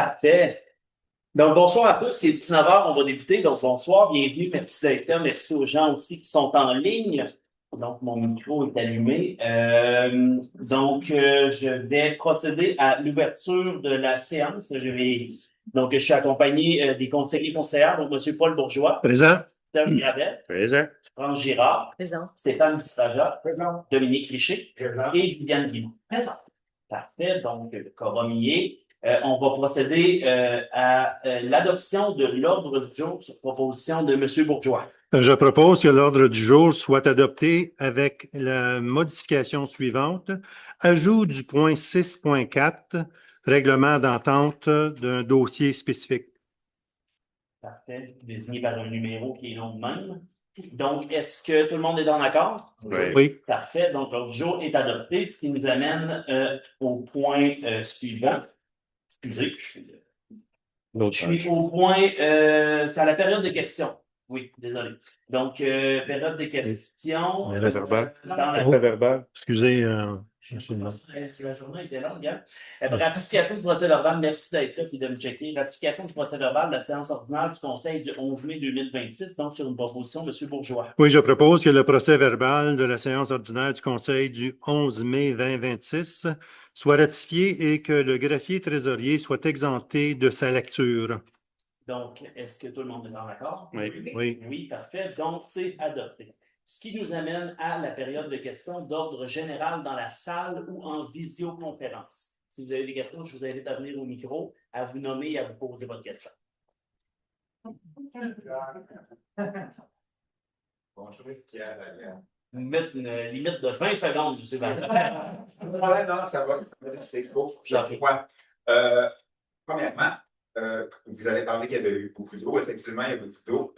Parfait. Donc, bonsoir à tous. C'est 19 heures, on va débuter. Donc, bonsoir, bienvenue. Merci d'être là. Merci aux gens aussi qui sont en ligne. Donc, mon micro est allumé. Je vais procéder à l'ouverture de la séance. Je suis accompagné des conseillers conseillères. Donc, M. Paul Bourgeois, Présent. Serge Gravel, Présent. France Girard, Présent. Stéphane Disraja, Présent. Dominique Richer Présent. et Viviane Guimond. Présent. Parfait. Donc, le quorum y est. On va procéder à l'adoption de l'ordre du jour sur proposition de M. Bourgeois. Je propose que l'ordre du jour soit adopté avec la modification suivante. Ajout du point 6.4, règlement d'entente d'un dossier spécifique. Parfait. Désigné par un numéro qui est long de même. Donc, est-ce que tout le monde est en accord? Oui. Parfait. Donc, l'ordre du jour est adopté, ce qui nous amène au point suivant. Excusez, je suis au point, c'est à la période de questions. Oui, désolé. Donc, période de questions. La verbale. Dans la... verbale. Excusez. Si la journée était longue, hein? Ratification du procès-verbal, merci d'être là et de me checker. Ratification du procès-verbal de la séance ordinaire du Conseil du 11 mai 2026, donc sur une proposition de M. Bourgeois. Oui, je propose que le procès-verbal de la séance ordinaire du Conseil du 11 mai 2026 soit ratifié et que le greffier trésorier soit exempté de sa lecture. Donc, est-ce que tout le monde est en accord? Oui. Oui, parfait. Donc, c'est adopté. Ce qui nous amène à la période de questions d'ordre général dans la salle ou en visioconférence. Si vous avez des questions, je vous invite à venir au micro, à vous nommer et à vous poser votre question. Bonjour, Pierre Vallière. Vous mettre une limite de 20 secondes, M. Vallière. Non, ça va. C'est court. Je crois. Premièrement, vous avez parlé qu'il y avait eu beaucoup d'eau. Effectivement, il y a beaucoup d'eau.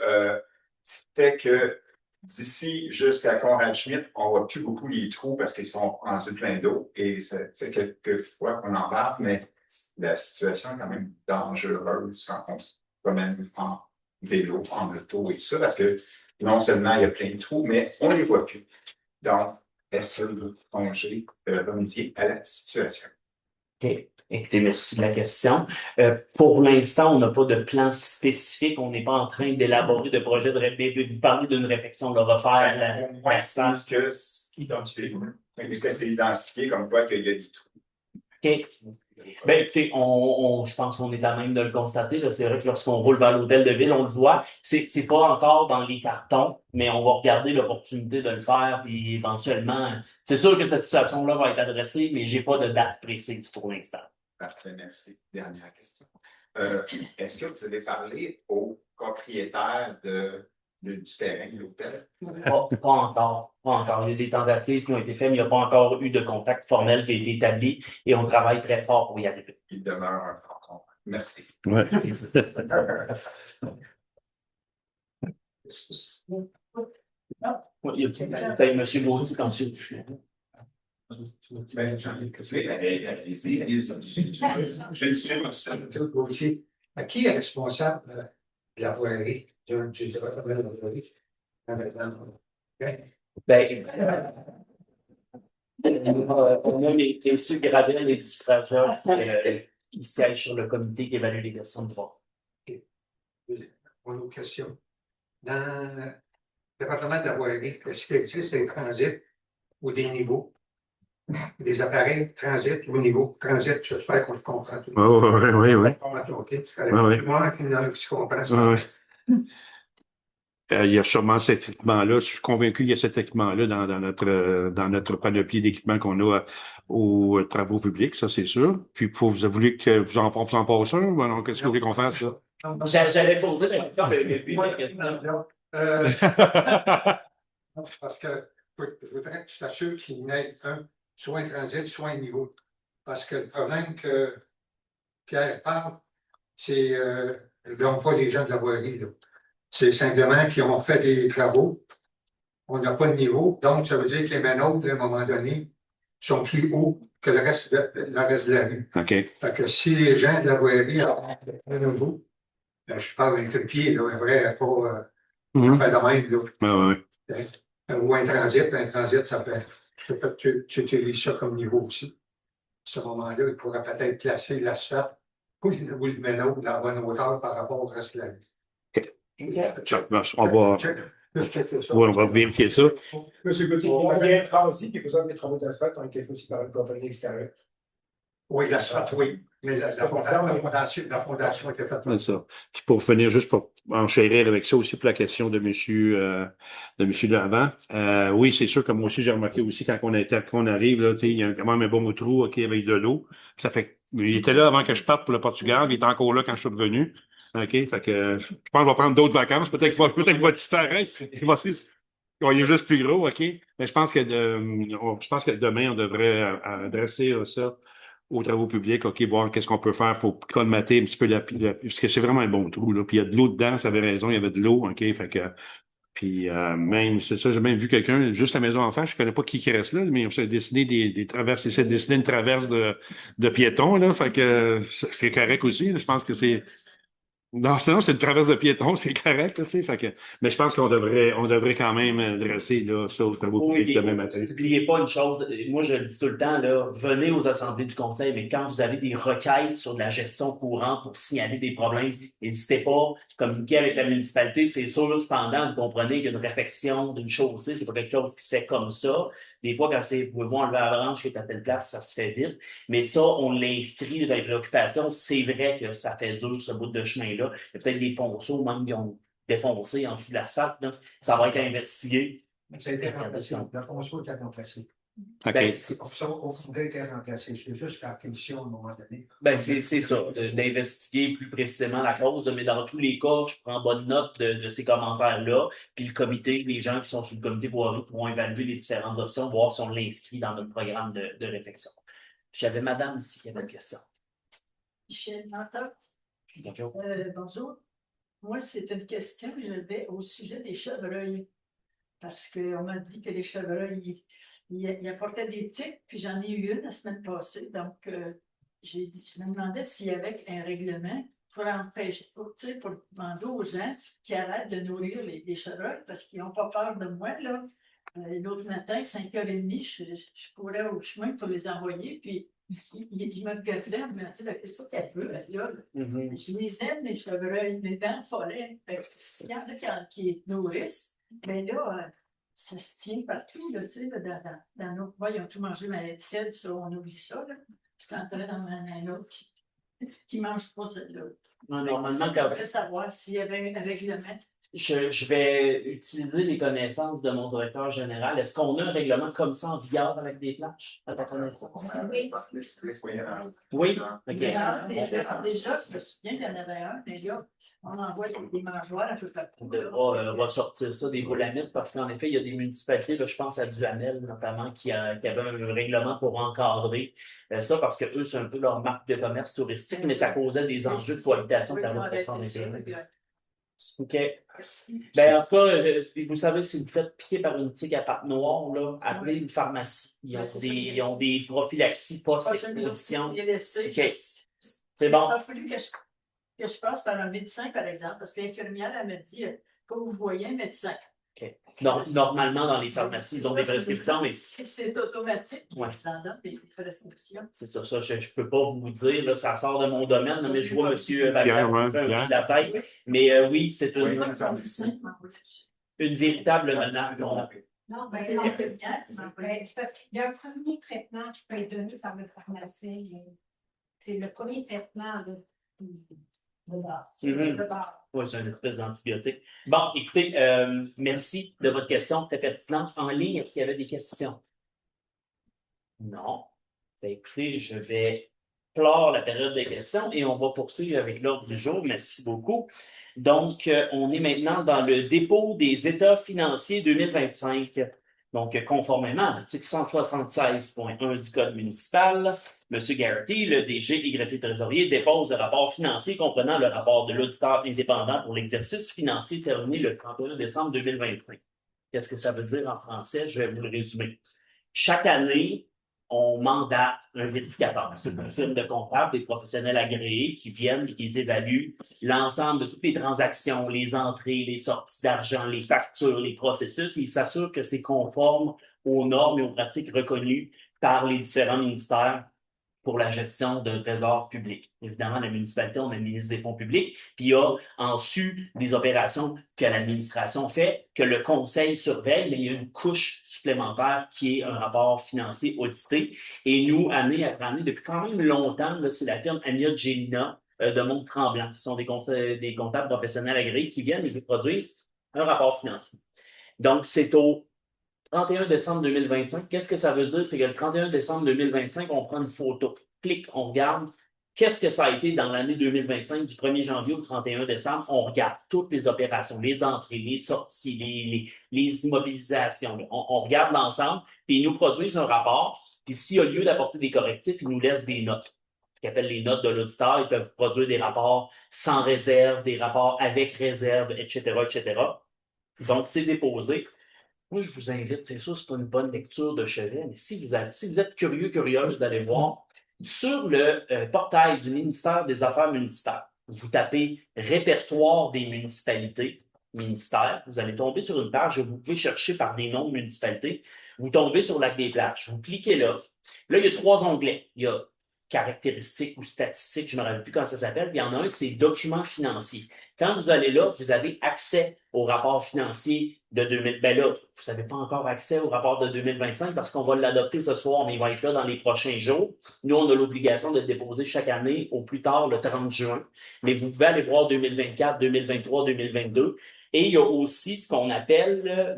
C'était que d'ici jusqu'à Conrad-Schmidt, on ne voit plus beaucoup les trous parce qu'ils sont rendus plein d'eau. Et ça fait quelques fois qu'on en parle, mais la situation est quand même dangereuse quand on se promène en vélo, en auto et tout ça, parce que non seulement il y a plein de trous, mais on ne les voit plus. Donc, est-ce que vous songez remédier à la situation? OK. Écoutez, merci de la question. Pour l'instant, on n'a pas de plan spécifique. On n'est pas en train d'élaborer de projet de parler d'une réflexion, de refaire Moi, je pense que c'est identifié. Puisque c'est identifié comme quoi qu'il y a du trou. OK. Ben, écoutez, je pense qu'on est à même de le constater. Là. C'est vrai que lorsqu'on roule vers l'hôtel de ville, on le voit. C'est pas encore dans les cartons, mais on va regarder l'opportunité de le faire. Puis éventuellement, c'est sûr que cette situation-là va être adressée, mais j'ai pas de date précise pour l'instant. Parfait, merci. Dernière question. Est-ce que vous avez parlé aux propriétaires du terrain de l'hôtel? Pas encore. Pas encore. Il y a des tentatives qui ont été faites, mais il n'y a pas encore eu de contact formel qui a été établi et on travaille très fort pour y arriver. Il demeure un fort contact. Merci. Ouais. Il y a peut-être M. Gauthier ensuite. Allez-y. Je le suis aussi. À qui est responsable de la voirie? On a les messieurs Gravel et Disraja qui siègent sur le comité qui évalue les questions de droit. Une autre question. Dans le département de la voirie, est-ce qu'il existe des transits ou des niveaux? Des appareils transit ou niveau transit, j'espère qu'on le comprend tout. Oui. OK. Moi qui comprends. Il y a sûrement cet équipement-là. Je suis convaincu qu'il y a cet équipement-là dans notre panoplie d'équipements qu'on a aux travaux publics, ça c'est sûr. Puis vous voulez que vous en passe un? Ou alors qu'est-ce que vous voulez qu'on fasse là? J'allais poser la question, Parce que je voudrais que tu t'assures qu'il y en ait un, soit un transit, soit un niveau. Parce que le problème que Pierre parle, c'est je ne blâme pas les gens de la voirie, là. C'est simplement qu'ils ont fait des travaux. On n'a pas de niveau. Donc, ça veut dire que les manœuvres, à un moment donné, sont plus hauts que le reste de la rue. OK. Fait que si les gens de la voirie ont un niveau, je parle d'un trépied, là, un vrai, pas un fait de même, là. Ou un transit, ça fait tu utilises ça comme niveau aussi. À ce moment-là, il pourrait peut-être placer l'asphalte vous le menez dans la bonne hauteur par rapport au reste de la vie. Chuck, on va, Je check ça. on va vérifier ça. Monsieur Gauthier, il y avait un transit, puis il faut savoir que les travaux d'asphalte ont été faits aussi par une compagnie extérieure. Oui, l'asphalte, oui. Mais la fondation était faite. C'est ça. Puis pour finir, juste pour enchérir avec ça aussi pour la question de monsieur Lavant. Oui, c'est sûr que moi aussi, j'ai remarqué aussi quand on arrive, là, il y a quand même un bon trou, OK, avec de l'eau. Ça fait il était là avant que je parte pour le Portugal, il est encore là quand je suis revenu. OK, fait que je pense qu'on va prendre d'autres vacances. Peut-être qu'il va disparaître. Il est juste plus gros, OK. Mais je pense que demain, on devrait adresser ça aux travaux publics, OK, voir qu'est-ce qu'on peut faire pour colmater un petit peu parce que c'est vraiment un bon trou, là. Puis il y a de l'eau dedans, ça avait raison, il y avait de l'eau, OK, fait que puis même, c'est ça, j'ai même vu quelqu'un, juste la maison en face, je connais pas qui reste là, mais on s'est dessiné des traverses, il s'est dessiné une traverse de piétons, là, fait que c'est correct aussi, là. Je pense que c'est non, sinon, c'est une traverse de piétons, c'est correct, tu sais. Fait que, mais je pense qu'on devrait quand même dresser là, ça aux travaux Oui, publics puis demain matin. n'oubliez pas une chose, moi je le dis tout le temps, là, venez aux assemblées du conseil, mais quand vous avez des requêtes sur de la gestion courante pour signaler des problèmes, n'hésitez pas à communiquer avec la municipalité. C'est sûr, cependant, vous comprenez qu'une réfection d'une chaussée, c'est pas quelque chose qui se fait comme ça. Des fois, quand vous pouvez voir enlever la branche qui est à telle place, ça se fait vite. Mais ça, on l'inscrit dans les préoccupations. C'est vrai que ça fait dur, ce bout de chemin-là. Il y a peut-être des ponceaux même qui ont défoncé en dessous de l'asphalte, là. Ça va être investigué. Ça a été remplacé. La ponceau a été remplacée. OK. Ben, On voudrait être remplacé. C'est juste la finition à un moment donné. ben c'est ça, d'investiguer plus précisément la cause, mais dans tous les cas, je prends bonne note de ces commentaires-là, puis le comité, les gens qui sont sur le comité voirie pourront évaluer les différentes options, voir si on l'inscrit dans notre programme de réflexion. J'avais madame ici qui avait une question. Michel Nantotte. Bonjour. Bonjour. Moi, c'est une question que j'avais au sujet des chevreuils. Parce qu'on m'a dit que les chevreuils, ils apportaient des tiques, puis j'en ai eu une la semaine passée. Donc, je me demandais s'il y avait un règlement pour empêcher, pour demander aux gens qui arrêtent de nourrir les chevreuils, parce qu'ils n'ont pas peur de moi, là. L'autre matin, 5h30, je courais au chemin pour les envoyer, puis il me regardait, il me dit, qu'est-ce qu'elle veut, là? Je les aime, les chevreuils, mais dans le forêt. S'il y en a qui nourrissent, mais là, ça se tient partout, là, tu sais, dans nos bois, ils ont tout mangé ma laitière, ça, on oublie ça, là. Je rentrais dans un autre qui ne mange pas celle-là. Normalement, je voudrais savoir s'il y avait un règlement. Je vais utiliser les connaissances de mon directeur général. Est-ce qu'on a un règlement comme ça en vigueur avec des plages, à ta connaissance? Oui. Oui? OK. Déjà, je me souviens qu'il y en avait un, mais là, on envoie des mangeoires un peu partout. On devra ressortir ça des boulamites parce qu'en effet, il y a des municipalités, là, je pense à Duhamel notamment, qui avaient un règlement pour encadrer ça parce que eux, c'est un peu leur marque de commerce touristique, mais ça causait des enjeux de cohabitation de la route d'intérêt. OK. Ben, en tout cas, vous savez, si vous faites piquer par une tique à pattes noires, là, appelez une pharmacie. Ils ont des prophylaxies post-exposition. OK. C'est bon. Il a fallu que je passe par un médecin, par exemple, parce que l'infirmière, elle me dit, comme vous voyez, un médecin. OK. Normalement, dans les pharmacies, ils ont des prescriptions, mais c'est automatique. Ouais. Dans des prescriptions. C'est ça, je ne peux pas vous dire, là, ça sort de mon domaine, là, mais je vois M. Valère faire un de la tête. Mais oui, c'est une véritable menace. Non, ben, l'infirmière, c'est parce qu'il y a un premier traitement qui peut être donné par le pharmacien. C'est le premier traitement de base. Oui, c'est une espèce d'antibiotique. Bon, écoutez, merci de votre question, très pertinente. En ligne, est-ce qu'il y avait des questions? Non. Ben, écoutez, je vais clore la période des questions et on va poursuivre avec l'ordre du jour. Merci beaucoup. Donc, on est maintenant dans le dépôt des états financiers 2025. Donc, conformément à l'article 176.1 du Code municipal, M. Garrity, le DG et greffier trésorier, dépose le rapport financier comprenant le rapport de l'auditeur indépendant pour l'exercice financier terminé le 31 décembre 2025. Qu'est-ce que ça veut dire en français? Je vais vous le résumer. Chaque année, on mandate un vérificateur. C'est une firme de comptables, des professionnels agréés qui viennent et qui évaluent l'ensemble de toutes les transactions, les entrées, les sorties d'argent, les factures, les processus. Et ils s'assurent que c'est conforme aux normes et aux pratiques reconnues par les différents ministères pour la gestion de trésor public. Évidemment, la municipalité, on administre des fonds publics, puis il y a en su des opérations que l'administration fait, que le conseil surveille, mais il y a une couche supplémentaire qui est un rapport financier audité. Et nous, année après année, depuis quand même longtemps, là, c'est la firme Ania Gelina de Mont-Tremblant, qui sont des comptables professionnels agréés qui viennent et qui produisent un rapport financier. Donc, c'est au 31 décembre 2025. Qu'est-ce que ça veut dire? C'est que le 31 décembre 2025, on prend une photo. Clic, on regarde qu'est-ce que ça a été dans l'année 2025, du 1er janvier au 31 décembre. On regarde toutes les opérations, les entrées, les sorties, les immobilisations. On regarde l'ensemble, puis ils nous produisent un rapport. Puis s'il y a lieu d'apporter des correctifs, ils nous laissent des notes. Ce qu'ils appellent les notes de l'auditeur. Ils peuvent produire des rapports sans réserve, des rapports avec réserve, etc., etc. Donc, c'est déposé. Moi, je vous invite, c'est sûr, c'est pas une bonne lecture de chevet, mais si vous êtes curieux, curieuse d'aller voir, sur le portail du ministère des Affaires municipales, vous tapez Répertoire des municipalités, ministère, vous allez tomber sur une page où vous pouvez chercher par des noms de municipalités. Vous tombez sur Lac-des-Plages, vous cliquez là. Là, il y a 3 onglets. Il y a caractéristiques ou statistiques, je ne me rappelle plus comment ça s'appelle. Puis il y en a un qui c'est documents financiers. Quand vous allez là, vous avez accès au rapport financier de 2000. Ben là, vous n'avez pas encore accès au rapport de 2025 parce qu'on va l'adopter ce soir, mais il va être là dans les prochains jours. Nous, on a l'obligation de le déposer chaque année au plus tard le 30 juin. Mais vous pouvez aller voir 2024, 2023, 2022. Et il y a aussi ce qu'on appelle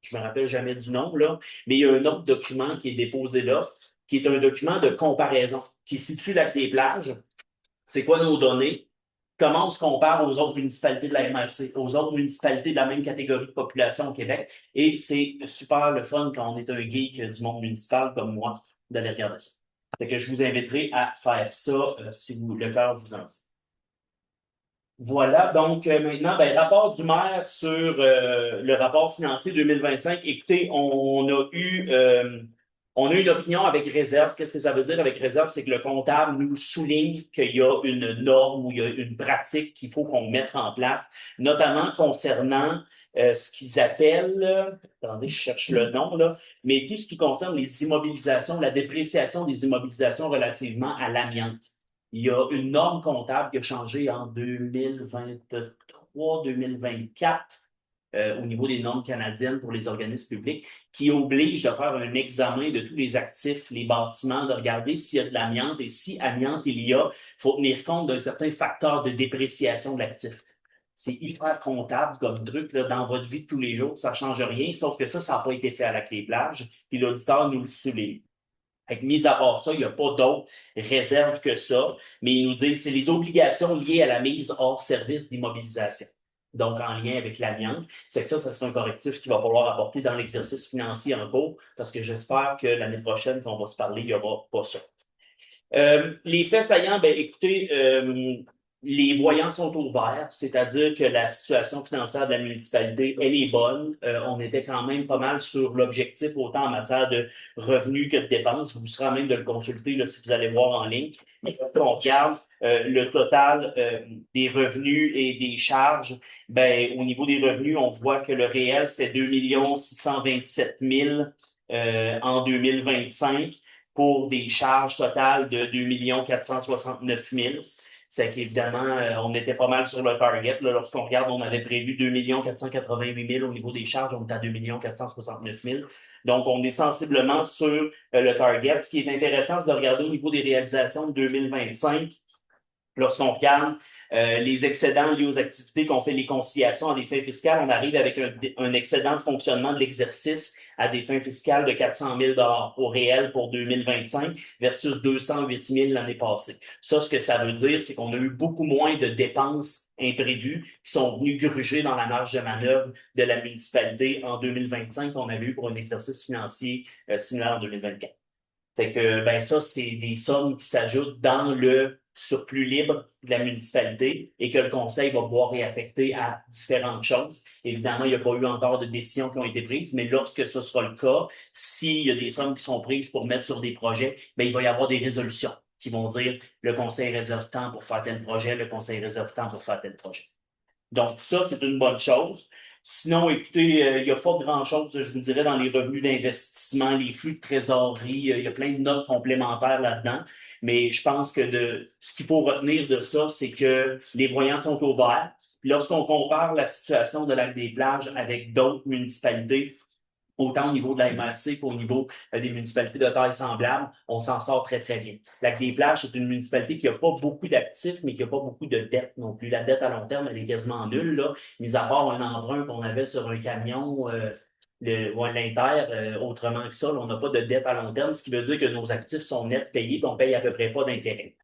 je ne me rappelle jamais du nom, là, mais il y a un autre document qui est déposé là, qui est un document de comparaison, qui situe Lac-des-Plages. C'est quoi nos données? Comment on se compare aux autres municipalités de la MRC, aux autres municipalités de la même catégorie de population au Québec. Et c'est super le fun quand on est un geek du monde municipal comme moi d'aller regarder ça. Fait que je vous inviterai à faire ça si le cœur vous en dit. Voilà, donc maintenant, rapport du maire sur le rapport financier 2025. Écoutez, on a eu une opinion avec réserve. Qu'est-ce que ça veut dire avec réserve? C'est que le comptable nous souligne qu'il y a une norme ou il y a une pratique qu'il faut qu'on mette en place, notamment concernant ce qu'ils appellent, attendez, je cherche le nom, là, mais tout ce qui concerne les immobilisations, la dépréciation des immobilisations relativement à l'amiante. Il y a une norme comptable qui a changé en 2023-2024 au niveau des normes canadiennes pour les organismes publics qui oblige de faire un examen de tous les actifs, les bâtiments, de regarder s'il y a de l'amiante et si amiante il y a, il faut tenir compte d'un certain facteur de dépréciation de l'actif. C'est hyper comptable comme truc là, dans votre vie de tous les jours, ça ne change rien, sauf que ça n'a pas été fait à Lac-des-Plages, puis l'auditeur nous le souligne. Mis à part ça, il n'y a pas d'autres réserves que ça, mais ils nous disent que c'est les obligations liées à la mise hors service d'immobilisation. Donc, en lien avec l'amiante, c'est que ça c'est un correctif qu'il va falloir apporter dans l'exercice financier en cours, parce que j'espère que l'année prochaine, quand on va se parler, il n'y aura pas ça. Les faits saillants, écoutez, les voyants sont au vert, c'est-à-dire que la situation financière de la municipalité, elle est bonne. On était quand même pas mal sur l'objectif, autant en matière de revenus que de dépenses. Vous serez à même de le consulter là, si vous allez voir en ligne. Mais quand on regarde le total des revenus et des charges, au niveau des revenus, on voit que le réel, c'était 2 627 000 en 2025 pour des charges totales de 2 469 000. C'est qu'évidemment, on était pas mal sur le target. Là, lorsqu'on regarde, on avait prévu 2 488 000 au niveau des charges, on est à 2 469 000. Donc, on est sensiblement sur le target. Ce qui est intéressant, c'est de regarder au niveau des réalisations de 2025. Lorsqu'on regarde les excédents liés aux activités qu'on fait les conciliations à des fins fiscales, on arrive avec un excédent de fonctionnement de l'exercice à des fins fiscales de 400 000 au réel pour 2025 versus 208 000 l'année passée. Ça, ce que ça veut dire, c'est qu'on a eu beaucoup moins de dépenses imprévues qui sont venues gruger dans la marge de manœuvre de la municipalité en 2025 qu'on avait eu pour un exercice financier similaire en 2024. Fait que, ça, c'est des sommes qui s'ajoutent dans le surplus libre de la municipalité et que le conseil va pouvoir réaffecter à différentes choses. Évidemment, il n'y a pas eu encore de décisions qui ont été prises, mais lorsque ce sera le cas, s'il y a des sommes qui sont prises pour mettre sur des projets, il va y avoir des résolutions qui vont dire le conseil réserve tant pour faire tel projet, le conseil réserve tant pour faire tel projet. Donc, ça, c'est une bonne chose. Sinon, écoutez, il n'y a pas grand-chose, je vous dirais, dans les revenus d'investissement, les flux de trésorerie, il y a plein de notes complémentaires là-dedans. Mais je pense que ce qu'il faut retenir de ça, c'est que les voyants sont ouverts. Puis lorsqu'on compare la situation de Lac-des-Plages avec d'autres municipalités, autant au niveau de la MRC qu'au niveau des municipalités de taille semblable, on s'en sort très, très bien. Lac-des-Plages, c'est une municipalité qui n'a pas beaucoup d'actifs, mais qui n'a pas beaucoup de dettes non plus. La dette à long terme, elle est quasiment nulle, là, mis à part un emprunt qu'on avait sur un camion, l'Inter, autrement que ça, là, on n'a pas de dette à long terme, ce qui veut dire que nos actifs sont nets payés, puis on paye à peu près pas d'intérêt.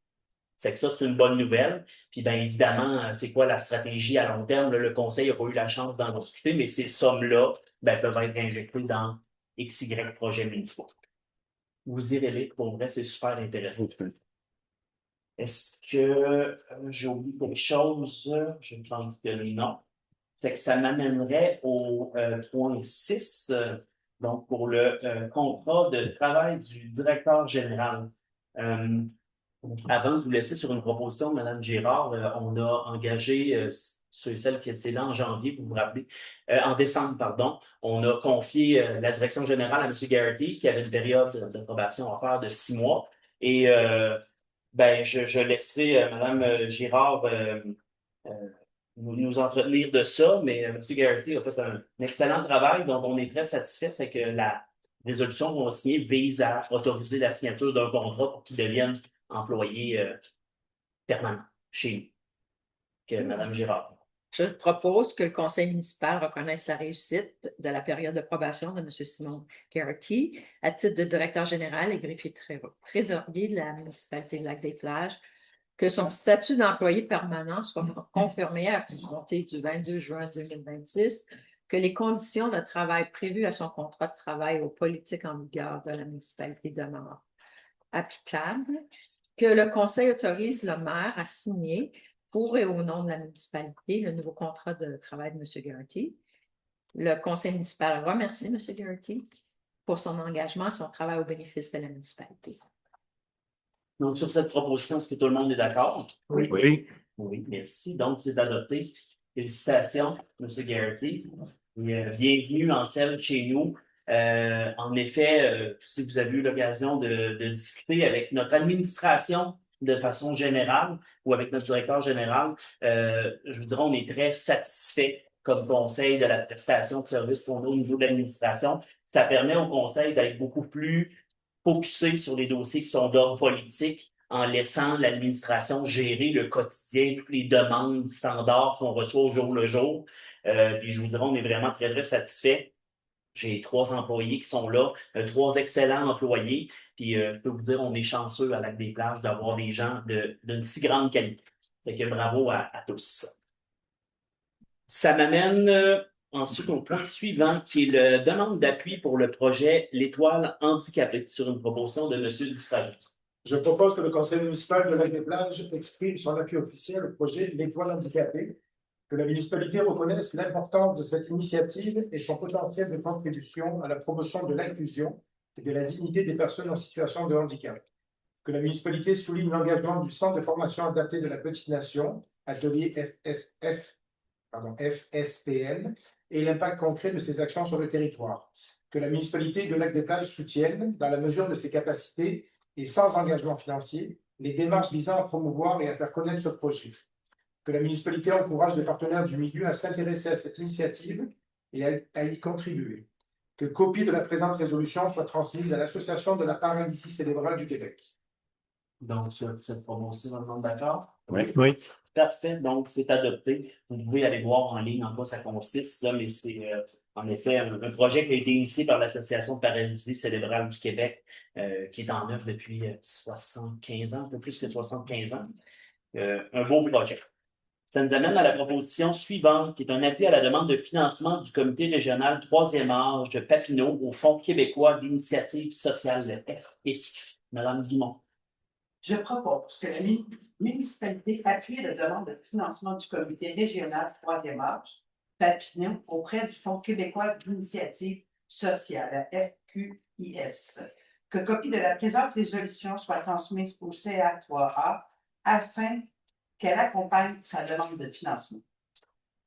C'est que ça, c'est une bonne nouvelle. Puis bien évidemment, c'est quoi la stratégie à long terme? Là, le conseil n'a pas eu la chance d'en discuter, mais ces sommes-là peuvent être injectées dans XY projets municipaux. Vous irez lire, pour vrai, c'est super intéressant. Est-ce que j'ai oublié quelque chose? Je pense que non. C'est que ça m'amènerait au point 6, donc pour le contrat de travail du directeur général. Avant de vous laisser sur une proposition de Mme Girard, on a engagé ceux et celles qui étaient là en janvier, vous vous rappelez, en décembre, pardon, on a confié la direction générale à M. Garrity, qui avait une période de probation à faire de 6 mois. Et je laisserai Mme Girard nous entretenir de ça, mais M. Garrity a fait un excellent travail, donc on est très satisfait, c'est que la résolution qu'on va signer vise à autoriser la signature d'un contrat pour qu'il devienne employé permanent chez nous. Que Mme Girard. Je propose que le conseil municipal reconnaisse la réussite de la période de probation de M. Simon Garrity à titre de directeur général et greffier trésorier de la municipalité de Lac-des-Plages, que son statut d'employé permanent soit confirmé à compter du 22 juin 2026, que les conditions de travail prévues à son contrat de travail aux politiques en vigueur de la municipalité demeurent applicables, que le conseil autorise le maire à signer pour et au nom de la municipalité le nouveau contrat de travail de M. Garrity. Le conseil municipal remercie M. Garrity pour son engagement et son travail au bénéfice de la municipalité. Donc, sur cette proposition, est-ce que tout le monde est d'accord? Oui. Oui, merci. Donc, c'est adopté. Félicitations, M. Garrity. Bienvenue en selle chez nous. En effet, si vous avez eu l'occasion de discuter avec notre administration de façon générale ou avec notre directeur général, je vous dirais, on est très satisfait comme conseil de la prestation de service qu'on a au niveau de l'administration. Ça permet au conseil d'être beaucoup plus focusé sur les dossiers qui sont d'ordre politique en laissant l'administration gérer le quotidien, toutes les demandes standards qu'on reçoit au jour le jour. Puis je vous dirais, on est vraiment très, très satisfait. J'ai 3 employés qui sont là, 3 excellents employés. Puis je peux vous dire, on est chanceux à Lac-des-Plages d'avoir des gens d'une si grande qualité. C'est que bravo à tous. Ça m'amène ensuite au point suivant, qui est la demande d'appui pour le projet L'Étoile handicapée, sur une proposition de M. Dufraget. Je propose que le conseil municipal de Lac-des-Plages exprime son appui officiel au projet L'Étoile handicapée, que la municipalité reconnaisse l'importance de cette initiative et son potentiel de contribution à la promotion de l'inclusion et de la dignité des personnes en situation de handicap. Que la municipalité souligne l'engagement du Centre de formation adapté de la Petite Nation, atelier FSPN, et l'impact concret de ses actions sur le territoire. Que la municipalité de Lac-des-Plages soutienne, dans la mesure de ses capacités et sans engagement financier, les démarches visant à promouvoir et à faire connaître ce projet. Que la municipalité encourage les partenaires du milieu à s'intéresser à cette initiative et à y contribuer. Que copie de la présente résolution soit transmise à l'Association de la paralysie cérébrale du Québec. Donc, sur cette promotion, tout le monde d'accord? Oui. Parfait, donc c'est adopté. Vous pouvez aller voir en ligne en quoi ça consiste, là, mais c'est en effet un projet qui a été initié par l'Association de paralysie cérébrale du Québec, qui est en œuvre depuis 75 ans, un peu plus que 75 ans. Un beau projet. Ça nous amène à la proposition suivante, qui est un appui à la demande de financement du comité régional 3e âge de Papineau au Fonds québécois d'initiative sociale, le FIS. Madame Guimond. Je propose que la municipalité appuie la demande de financement du comité régional 3e âge, Papineau, auprès du Fonds québécois d'initiative sociale, FQIS. Que copie de la présente résolution soit transmise au CA3A afin qu'elle accompagne sa demande de financement.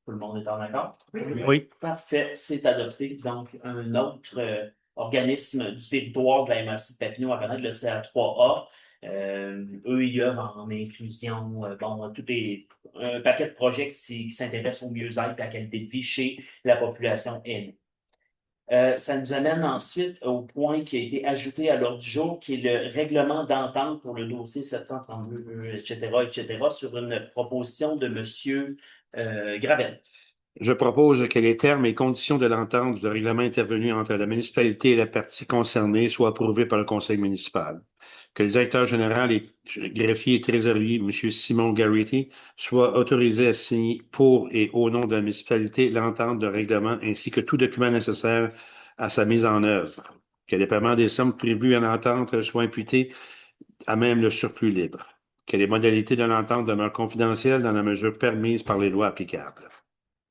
Tout le monde est en accord? Oui. Parfait, c'est adopté. Donc, un autre organisme du territoire de la MRC de Papineau à connaître, le CA3A, EIE en inclusion, bon, un paquet de projets qui s'intéressent au mieux-être et à la qualité de vie chez la population aînée. Ça nous amène ensuite au point qui a été ajouté à l'ordre du jour, qui est le règlement d'entente pour le dossier 732, etc., sur une proposition de M. Gravel. Je propose que les termes et conditions de l'entente du règlement intervenu entre la municipalité et la partie concernée soient approuvés par le conseil municipal. Que le directeur général et greffier et trésorier, M. Simon Garrity, soit autorisé à signer pour et au nom de la municipalité l'entente de règlement ainsi que tout document nécessaire à sa mise en œuvre. Que les paiements des sommes prévues à l'entente soient imputés à même le surplus libre. Que les modalités de l'entente demeurent confidentielles dans la mesure permise par les lois applicables.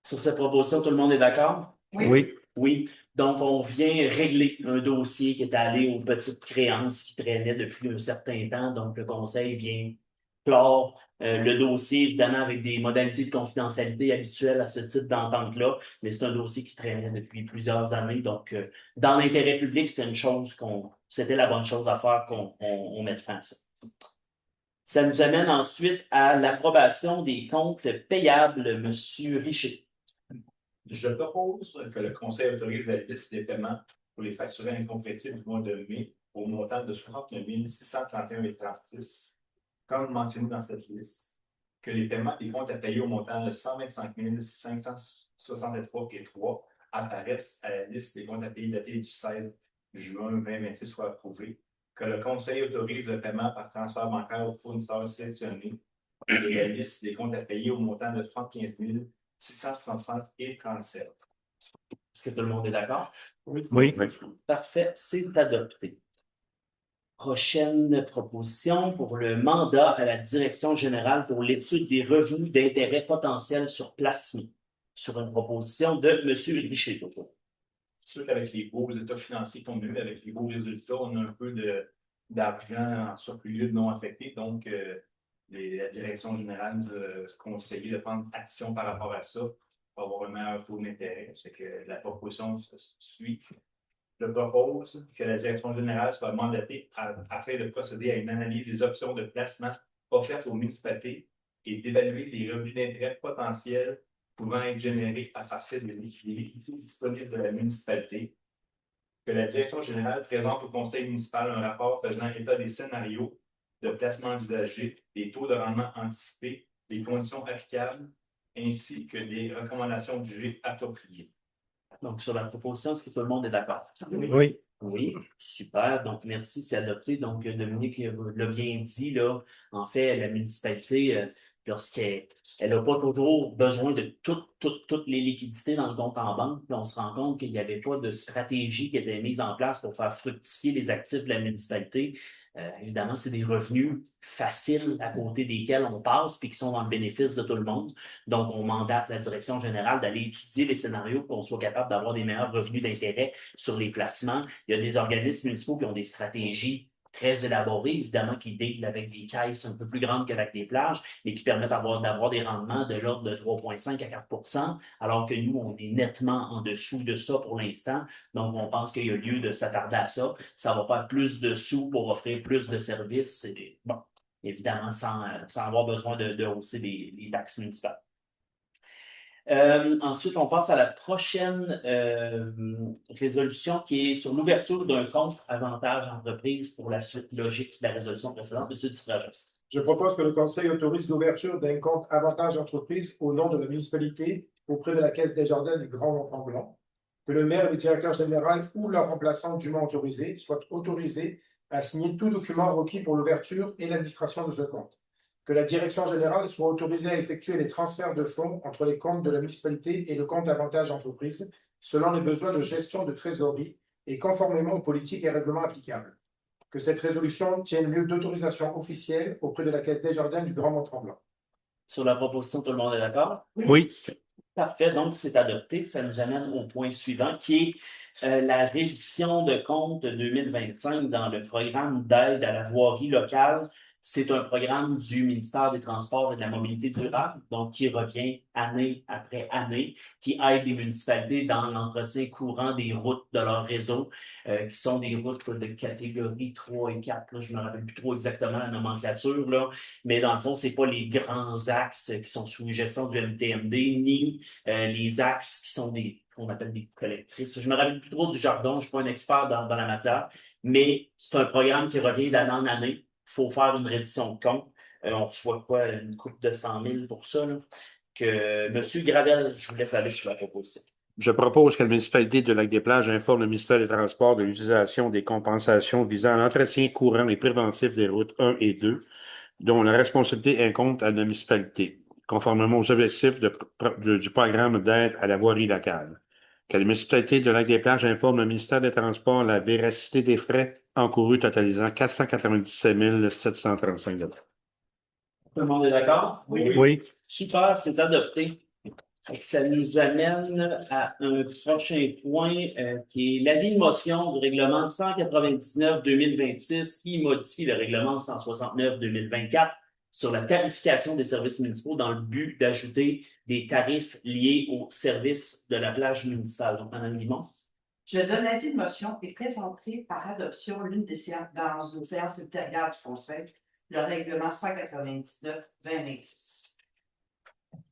Sur cette proposition, tout le monde est d'accord? Oui. Oui. Donc, on vient régler un dossier qui est allé aux petites créances qui traînaient depuis un certain temps. Donc, le conseil vient clore le dossier, évidemment, avec des modalités de confidentialité habituelles à ce type d'entente-là. Mais c'est un dossier qui traînait depuis plusieurs années. Donc, dans l'intérêt public, c'était la bonne chose à faire qu'on mette fin à ça. Ça nous amène ensuite à l'approbation des comptes payables, Monsieur Richer. Je propose que le Conseil autorise la liste des paiements pour les facturés incomplétés du mois de mai au montant de 69 631,36, comme mentionné dans cette liste, que les paiements des comptes à payer au montant de 125 563,3 apparaissent à la liste des comptes à payer datée du 16 juin 2026 soient approuvés, que le Conseil autorise le paiement par transfert bancaire aux fournisseurs sélectionnés et la liste des comptes à payer au montant de 75 635,37. Est-ce que tout le monde est d'accord? Oui. Parfait, c'est adopté. Prochaine proposition pour le mandat à la Direction générale pour l'étude des revenus d'intérêt potentiels sur placement, sur une proposition de M. Richer. C'est sûr qu'avec les beaux états financiers qu'on a eu, avec les beaux résultats, on a un peu d'argent en surplus non affecté. Donc, la direction générale nous a conseillé de prendre action par rapport à ça pour avoir un meilleur taux d'intérêt. C'est que la proposition suit. Je propose que la direction générale soit mandatée afin de procéder à une analyse des options de placement offertes aux municipalités et d'évaluer les revenus d'intérêt potentiels pouvant être générés à partir des liquidités disponibles de la municipalité. Que la direction générale présente au conseil municipal un rapport faisant état des scénarios de placement envisagés, des taux de rendement anticipés, des conditions applicables, ainsi que des recommandations jugées appropriées. Donc, sur la proposition, est-ce que tout le monde est d'accord? Oui. Oui, super. Donc, merci, c'est adopté. Donc, Dominique l'a bien dit, là. En fait, la municipalité, lorsqu'elle n'a pas toujours besoin de toutes les liquidités dans le compte en banque, puis on se rend compte qu'il n'y avait pas de stratégie qui était mise en place pour faire fructifier les actifs de la municipalité. Évidemment, c'est des revenus faciles à côté desquels on passe puis qui sont dans le bénéfice de tout le monde. Donc, on mandate la direction générale d'aller étudier les scénarios pour qu'on soit capable d'avoir des meilleurs revenus d'intérêt sur les placements. Il y a des organismes municipaux qui ont des stratégies très élaborées, évidemment, qui dealent avec des caisses un peu plus grandes qu'avec des plages, mais qui permettent d'avoir des rendements de l'ordre de 3,5 à 4 %, alors que nous, on est nettement en dessous de ça pour l'instant. Donc, on pense qu'il y a lieu de s'attarder à ça. Ça va faire plus de sous pour offrir plus de services. Bon, évidemment, sans avoir besoin de hausser les taxes municipales. Ensuite, on passe à la prochaine résolution qui est sur l'ouverture d'un compte avantage entreprise pour la suite logique de la résolution précédente. Monsieur Dufraget. Je propose que le Conseil autorise l'ouverture d'un compte avantage entreprise au nom de la municipalité auprès de la Caisse des Jardins du Grand Mont-Tremblant, que le maire, le directeur général ou leur remplaçant dûment autorisé soient autorisés à signer tout document requis pour l'ouverture et l'administration de ce compte. Que la direction générale soit autorisée à effectuer les transferts de fonds entre les comptes de la municipalité et le compte avantage entreprise, selon les besoins de gestion de trésorerie et conformément aux politiques et règlements applicables. Que cette résolution tienne lieu d'autorisation officielle auprès de la Caisse des Jardins du Grand Mont-Tremblant. Sur la proposition, tout le monde est d'accord? Oui. Parfait, donc c'est adopté. Ça nous amène au point suivant qui est la reddition de compte 2025 dans le programme d'aide à la voirie locale C'est un programme du ministère des Transports et de la Mobilité durable, donc qui revient année après année, qui aide les municipalités dans l'entretien courant des routes de leur réseau, qui sont des routes de catégorie 3 et 4. Là, je ne me rappelle plus trop exactement la nomenclature, là, mais dans le fond, ce n'est pas les grands axes qui sont sous gestion du MTMD, ni les axes qui sont qu'on appelle des collectrices. Je ne me rappelle plus trop du jargon, je ne suis pas un expert dans la matière, mais c'est un programme qui revient d'année en année. Il faut faire une reddition de compte. On reçoit quoi, une coupe de 100 000 pour ça, là? Monsieur Gravel, je vous laisse aller sur la proposition. Je propose que la municipalité de Lac-des-Plages informe le ministère des Transports de l'utilisation des compensations visant l'entretien courant et préventif des routes 1 et 2, dont la responsabilité incombe à la municipalité, conformément aux objectifs du programme d'aide à la voirie locale. Que la municipalité de Lac-des-Plages informe le ministère des Transports la véracité des frais encourus totalisant 497 735 $. Tout le monde est d'accord? Oui. Super, c'est adopté. Ça nous amène à un prochain point qui est l'avis de motion du règlement 199-2026 qui modifie le règlement 169-2024 sur la tarification des services municipaux dans le but d'ajouter des tarifs liés aux services de la plage municipale. Donc, Mme Guimond. Je donne l'avis de motion et présenterai par adoption dans une séance ultérieure du Conseil le règlement 199-2026.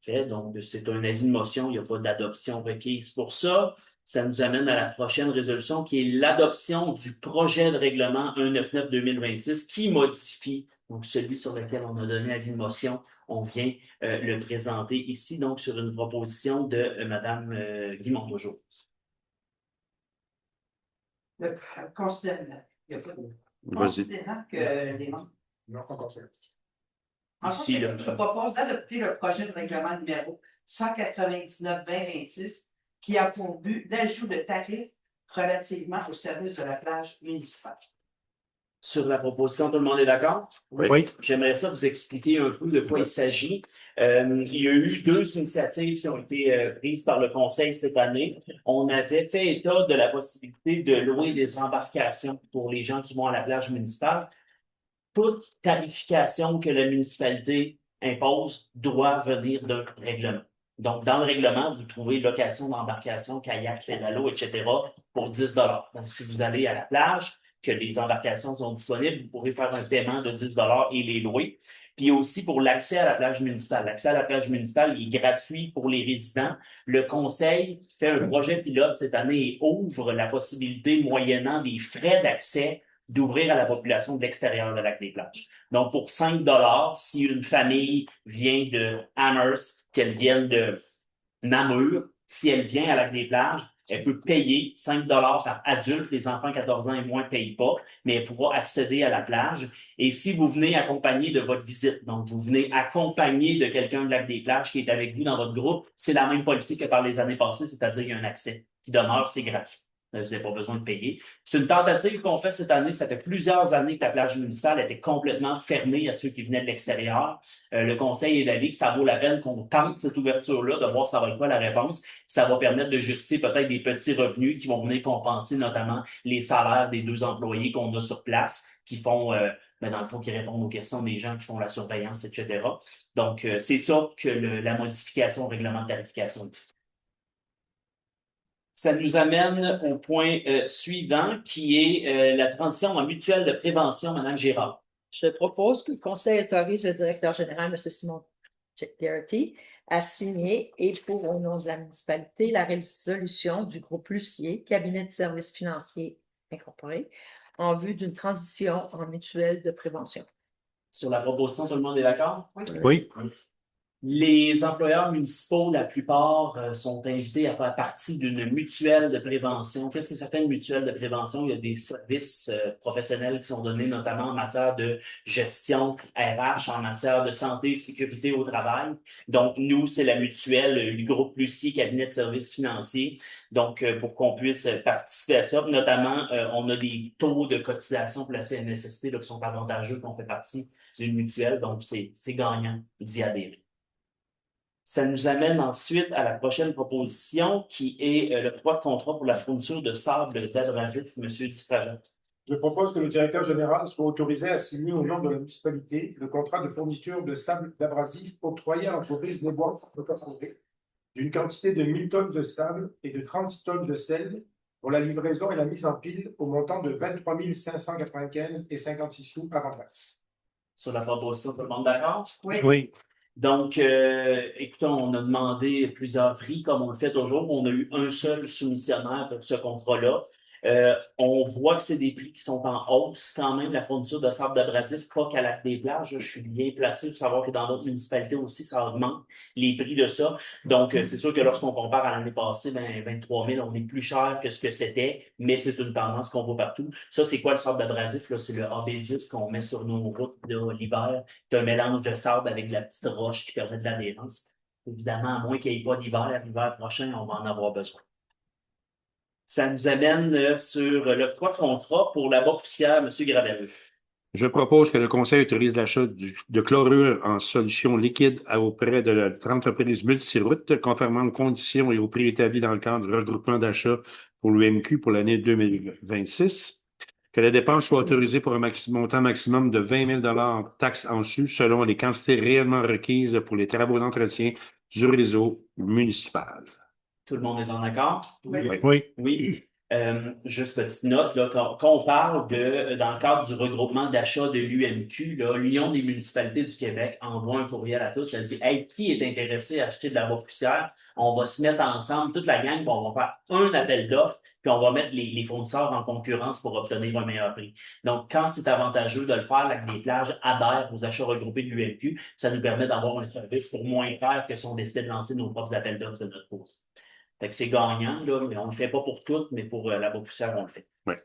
Fait, donc, c'est un avis de motion, il n'y a pas d'adoption requise pour ça. Ça nous amène à la prochaine résolution qui est l'adoption du projet de règlement 199-2026 qui modifie, donc celui sur lequel on a donné avis de motion, on vient le présenter ici, donc sur une proposition de Mme Guimond toujours. Considérant que les membres. Non, pas conseil. Ici, là, Je propose d'adopter le projet de règlement numéro 199-2026 qui a pour but d'ajout de tarifs relativement au service de la plage municipale. Sur la proposition, tout le monde est d'accord? Oui. J'aimerais ça vous expliquer un peu de quoi il s'agit. Il y a eu 2 initiatives qui ont été prises par le Conseil cette année. On avait fait état de la possibilité de louer des embarcations pour les gens qui vont à la plage municipale. Toute tarification que la municipalité impose doit venir d'un règlement. Donc, dans le règlement, vous trouvez location d'embarcation, kayak, pédalo, etc. pour 10 $. Donc, si vous allez à la plage, que les embarcations sont disponibles, vous pourrez faire un paiement de 10 $ et les louer. Puis aussi pour l'accès à la plage municipale. L'accès à la plage municipale est gratuit pour les résidents. Le Conseil fait un projet pilote cette année et ouvre la possibilité, moyennant des frais d'accès, d'ouvrir à la population de l'extérieur de Lac-des-Plages. Donc, pour 5 $, si une famille vient de Amherst, qu'elle vienne de Namur, si elle vient à Lac-des-Plages, elle peut payer 5 $ par adulte. Les enfants 14 ans et moins ne payent pas, mais elle pourra accéder à la plage. Et si vous venez accompagné de votre visite, donc vous venez accompagné de quelqu'un de Lac-des-Plages qui est avec vous dans votre groupe, c'est la même politique que par les années passées, c'est-à-dire qu'il y a un accès qui demeure, c'est gratuit. Vous n'avez pas besoin de payer. C'est une tentative qu'on fait cette année. Ça fait plusieurs années que la plage municipale était complètement fermée à ceux qui venaient de l'extérieur. Le Conseil est d'avis que ça vaut la peine qu'on tente cette ouverture-là, de voir ça va être quoi la réponse. Ça va permettre de justifier peut-être des petits revenus qui vont venir compenser notamment les salaires des 2 employés qu'on a sur place, qui font, dans le fond, qui répondent aux questions des gens qui font la surveillance, etc. Donc, c'est ça que la modification au règlement de tarification dit. Ça nous amène au point suivant, qui est la transition en mutuelle de prévention, Mme Girard. Je propose que le Conseil autorise le directeur général, M. Simon Garrity, à signer et pour au nom de la municipalité la résolution du groupe Lucier, cabinet de services financiers incorporé, en vue d'une transition en mutuelle de prévention. Sur la proposition, tout le monde est d'accord? Oui. Les employeurs municipaux, la plupart, sont invités à faire partie d'une mutuelle de prévention. Qu'est-ce que ça fait une mutuelle de prévention? Il y a des services professionnels qui sont donnés, notamment en matière de gestion RH, en matière de santé et sécurité au travail. Donc, nous, c'est la mutuelle du groupe Lucier, cabinet de services financiers. Donc, pour qu'on puisse participer à ça, notamment, on a des taux de cotisation pour la CNSST là, qui sont avantageux, qu'on fait partie d'une mutuelle. Donc, c'est gagnant d'y adhérer. Ça nous amène ensuite à la prochaine proposition qui est le 3 contrat pour la fourniture de sable d'abrasif, M. Dufraget. Je propose que le directeur général soit autorisé à signer au nom de la municipalité le contrat de fourniture de sable d'abrasif octroyé à l'entreprise Les Bois d'une quantité de 1000 tonnes de sable et de 36 tonnes de sel pour la livraison et la mise en pile au montant de 23 595 et 56 sous avant taxe. Sur la proposition, tout le monde d'accord? Oui. Donc, écoutez, on a demandé plusieurs prix, comme on le fait toujours. On a eu un seul soumissionnaire pour ce contrat-là. On voit que c'est des prix qui sont en hausse quand même, la fourniture de sable d'abrasif, pas qu'à Lac-des-Plages. Je suis bien placé pour savoir que dans d'autres municipalités aussi, ça augmente les prix de ça. Donc, c'est sûr que lorsqu'on compare à l'année passée, 23 000, on est plus cher que ce que c'était, mais c'est une tendance qu'on voit partout. Ça, c'est quoi le sable d'abrasif? Là? C'est le AB10 qu'on met sur nos routes l'hiver. C'est un mélange de sable avec de la petite roche qui permet de l'adhérence. Évidemment, à moins qu'il n'y ait pas d'hiver, l'hiver prochain, on va en avoir besoin. Ça nous amène sur l'octroi de contrat pour la poussière, M. Gravel. Je propose que le Conseil autorise l'achat de chlorure en solution liquide auprès de l'entreprise Multiroute, conformément aux conditions et aux prix établis dans le cadre du regroupement d'achat pour l'UMQ pour l'année 2026. Que la dépense soit autorisée pour un montant maximum de 20 000 taxes en sus selon les quantités réellement requises pour les travaux d'entretien du réseau municipal. Tout le monde est en accord? Oui. Oui. Juste petite note, là, quand on parle dans le cadre du regroupement d'achat de l'UMQ, l'Union des municipalités du Québec envoie un courriel à tous. Elle dit hey, qui est intéressé à acheter de la bois poussière? On va se mettre ensemble, toute la gang, puis on va faire un appel d'offres, puis on va mettre les fournisseurs en concurrence pour obtenir un meilleur prix. Donc, quand c'est avantageux de le faire, Lac-des-Plages adhère aux achats regroupés de l'UMQ, ça nous permet d'avoir un service pour moins cher que si on décidait de lancer nos propres appels d'offres de notre côté. Fait que c'est gagnant, là, mais on ne le fait pas pour toutes, mais pour la bois poussière, on le fait. Oui.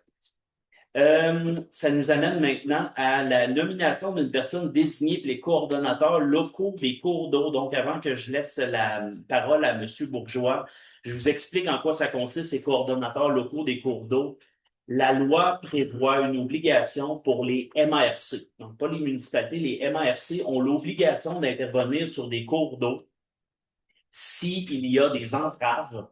Ça nous amène maintenant à la nomination d'une personne désignée pour les coordonnateurs locaux des cours d'eau. Donc, avant que je laisse la parole à M. Bourgeois, je vous explique en quoi ça consiste, ces coordonnateurs locaux des cours d'eau. La loi prévoit une obligation pour les MARC. Donc, pas les municipalités, les MARC ont l'obligation d'intervenir sur des cours d'eau s'il y a des entraves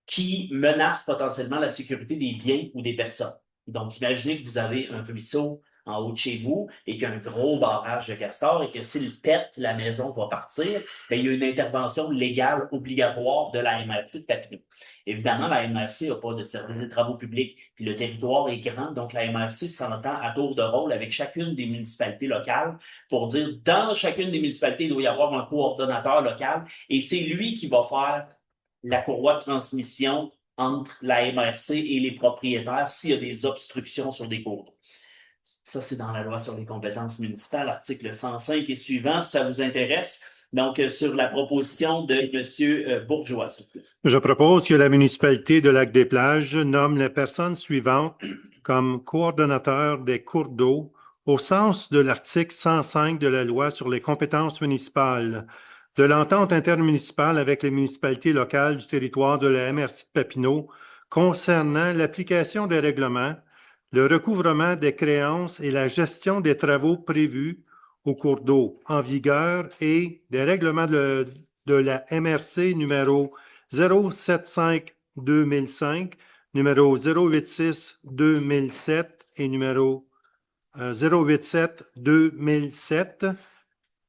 qui menacent potentiellement la sécurité des biens ou des personnes. Donc, imaginez que vous avez un ruisseau en haut de chez vous et qu'il y a un gros barrage de castors et que s'il pète, la maison va partir, bien, il y a une intervention légale obligatoire de la MRC de Papineau. Évidemment, la MRC n'a pas de service des travaux publics, puis le territoire est grand, donc la MRC s'entend à tour de rôle avec chacune des municipalités locales pour dire, dans chacune des municipalités, il doit y avoir un coordonnateur local et c'est lui qui va faire la courroie de transmission entre la MRC et les propriétaires s'il y a des obstructions sur des cours d'eau. Ça, c'est dans la loi sur les compétences municipales, article 105 et suivant, si ça vous intéresse. Donc, sur la proposition de M. Bourgeois, s'il vous plaît. Je propose que la municipalité de Lac-des-Plages nomme les personnes suivantes comme coordonnateurs des cours d'eau au sens de l'article 105 de la loi sur les compétences municipales, de l'entente intermunicipale avec les municipalités locales du territoire de la MRC de Papineau concernant l'application des règlements, le recouvrement des créances et la gestion des travaux prévus au cours d'eau en vigueur et des règlements de la MRC numéro 075-2005, numéro 086-2007 et numéro 087-2007.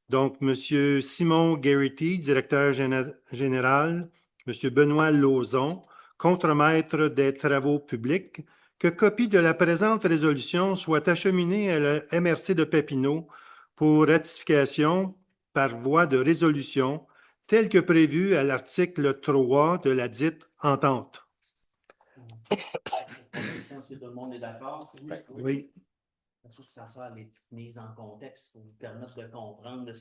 Donc, M. Simon Garrity, directeur général, M. Benoît Lauzon, contremaître des travaux publics, que copie de la présente résolution soit acheminée à la MRC de Papineau pour ratification par voie de résolution, telle que prévue à l'article 3 de la dite entente. Si tout le monde est d'accord? Oui. Il faut que ça sert les petites mises en contexte pour vous permettre de comprendre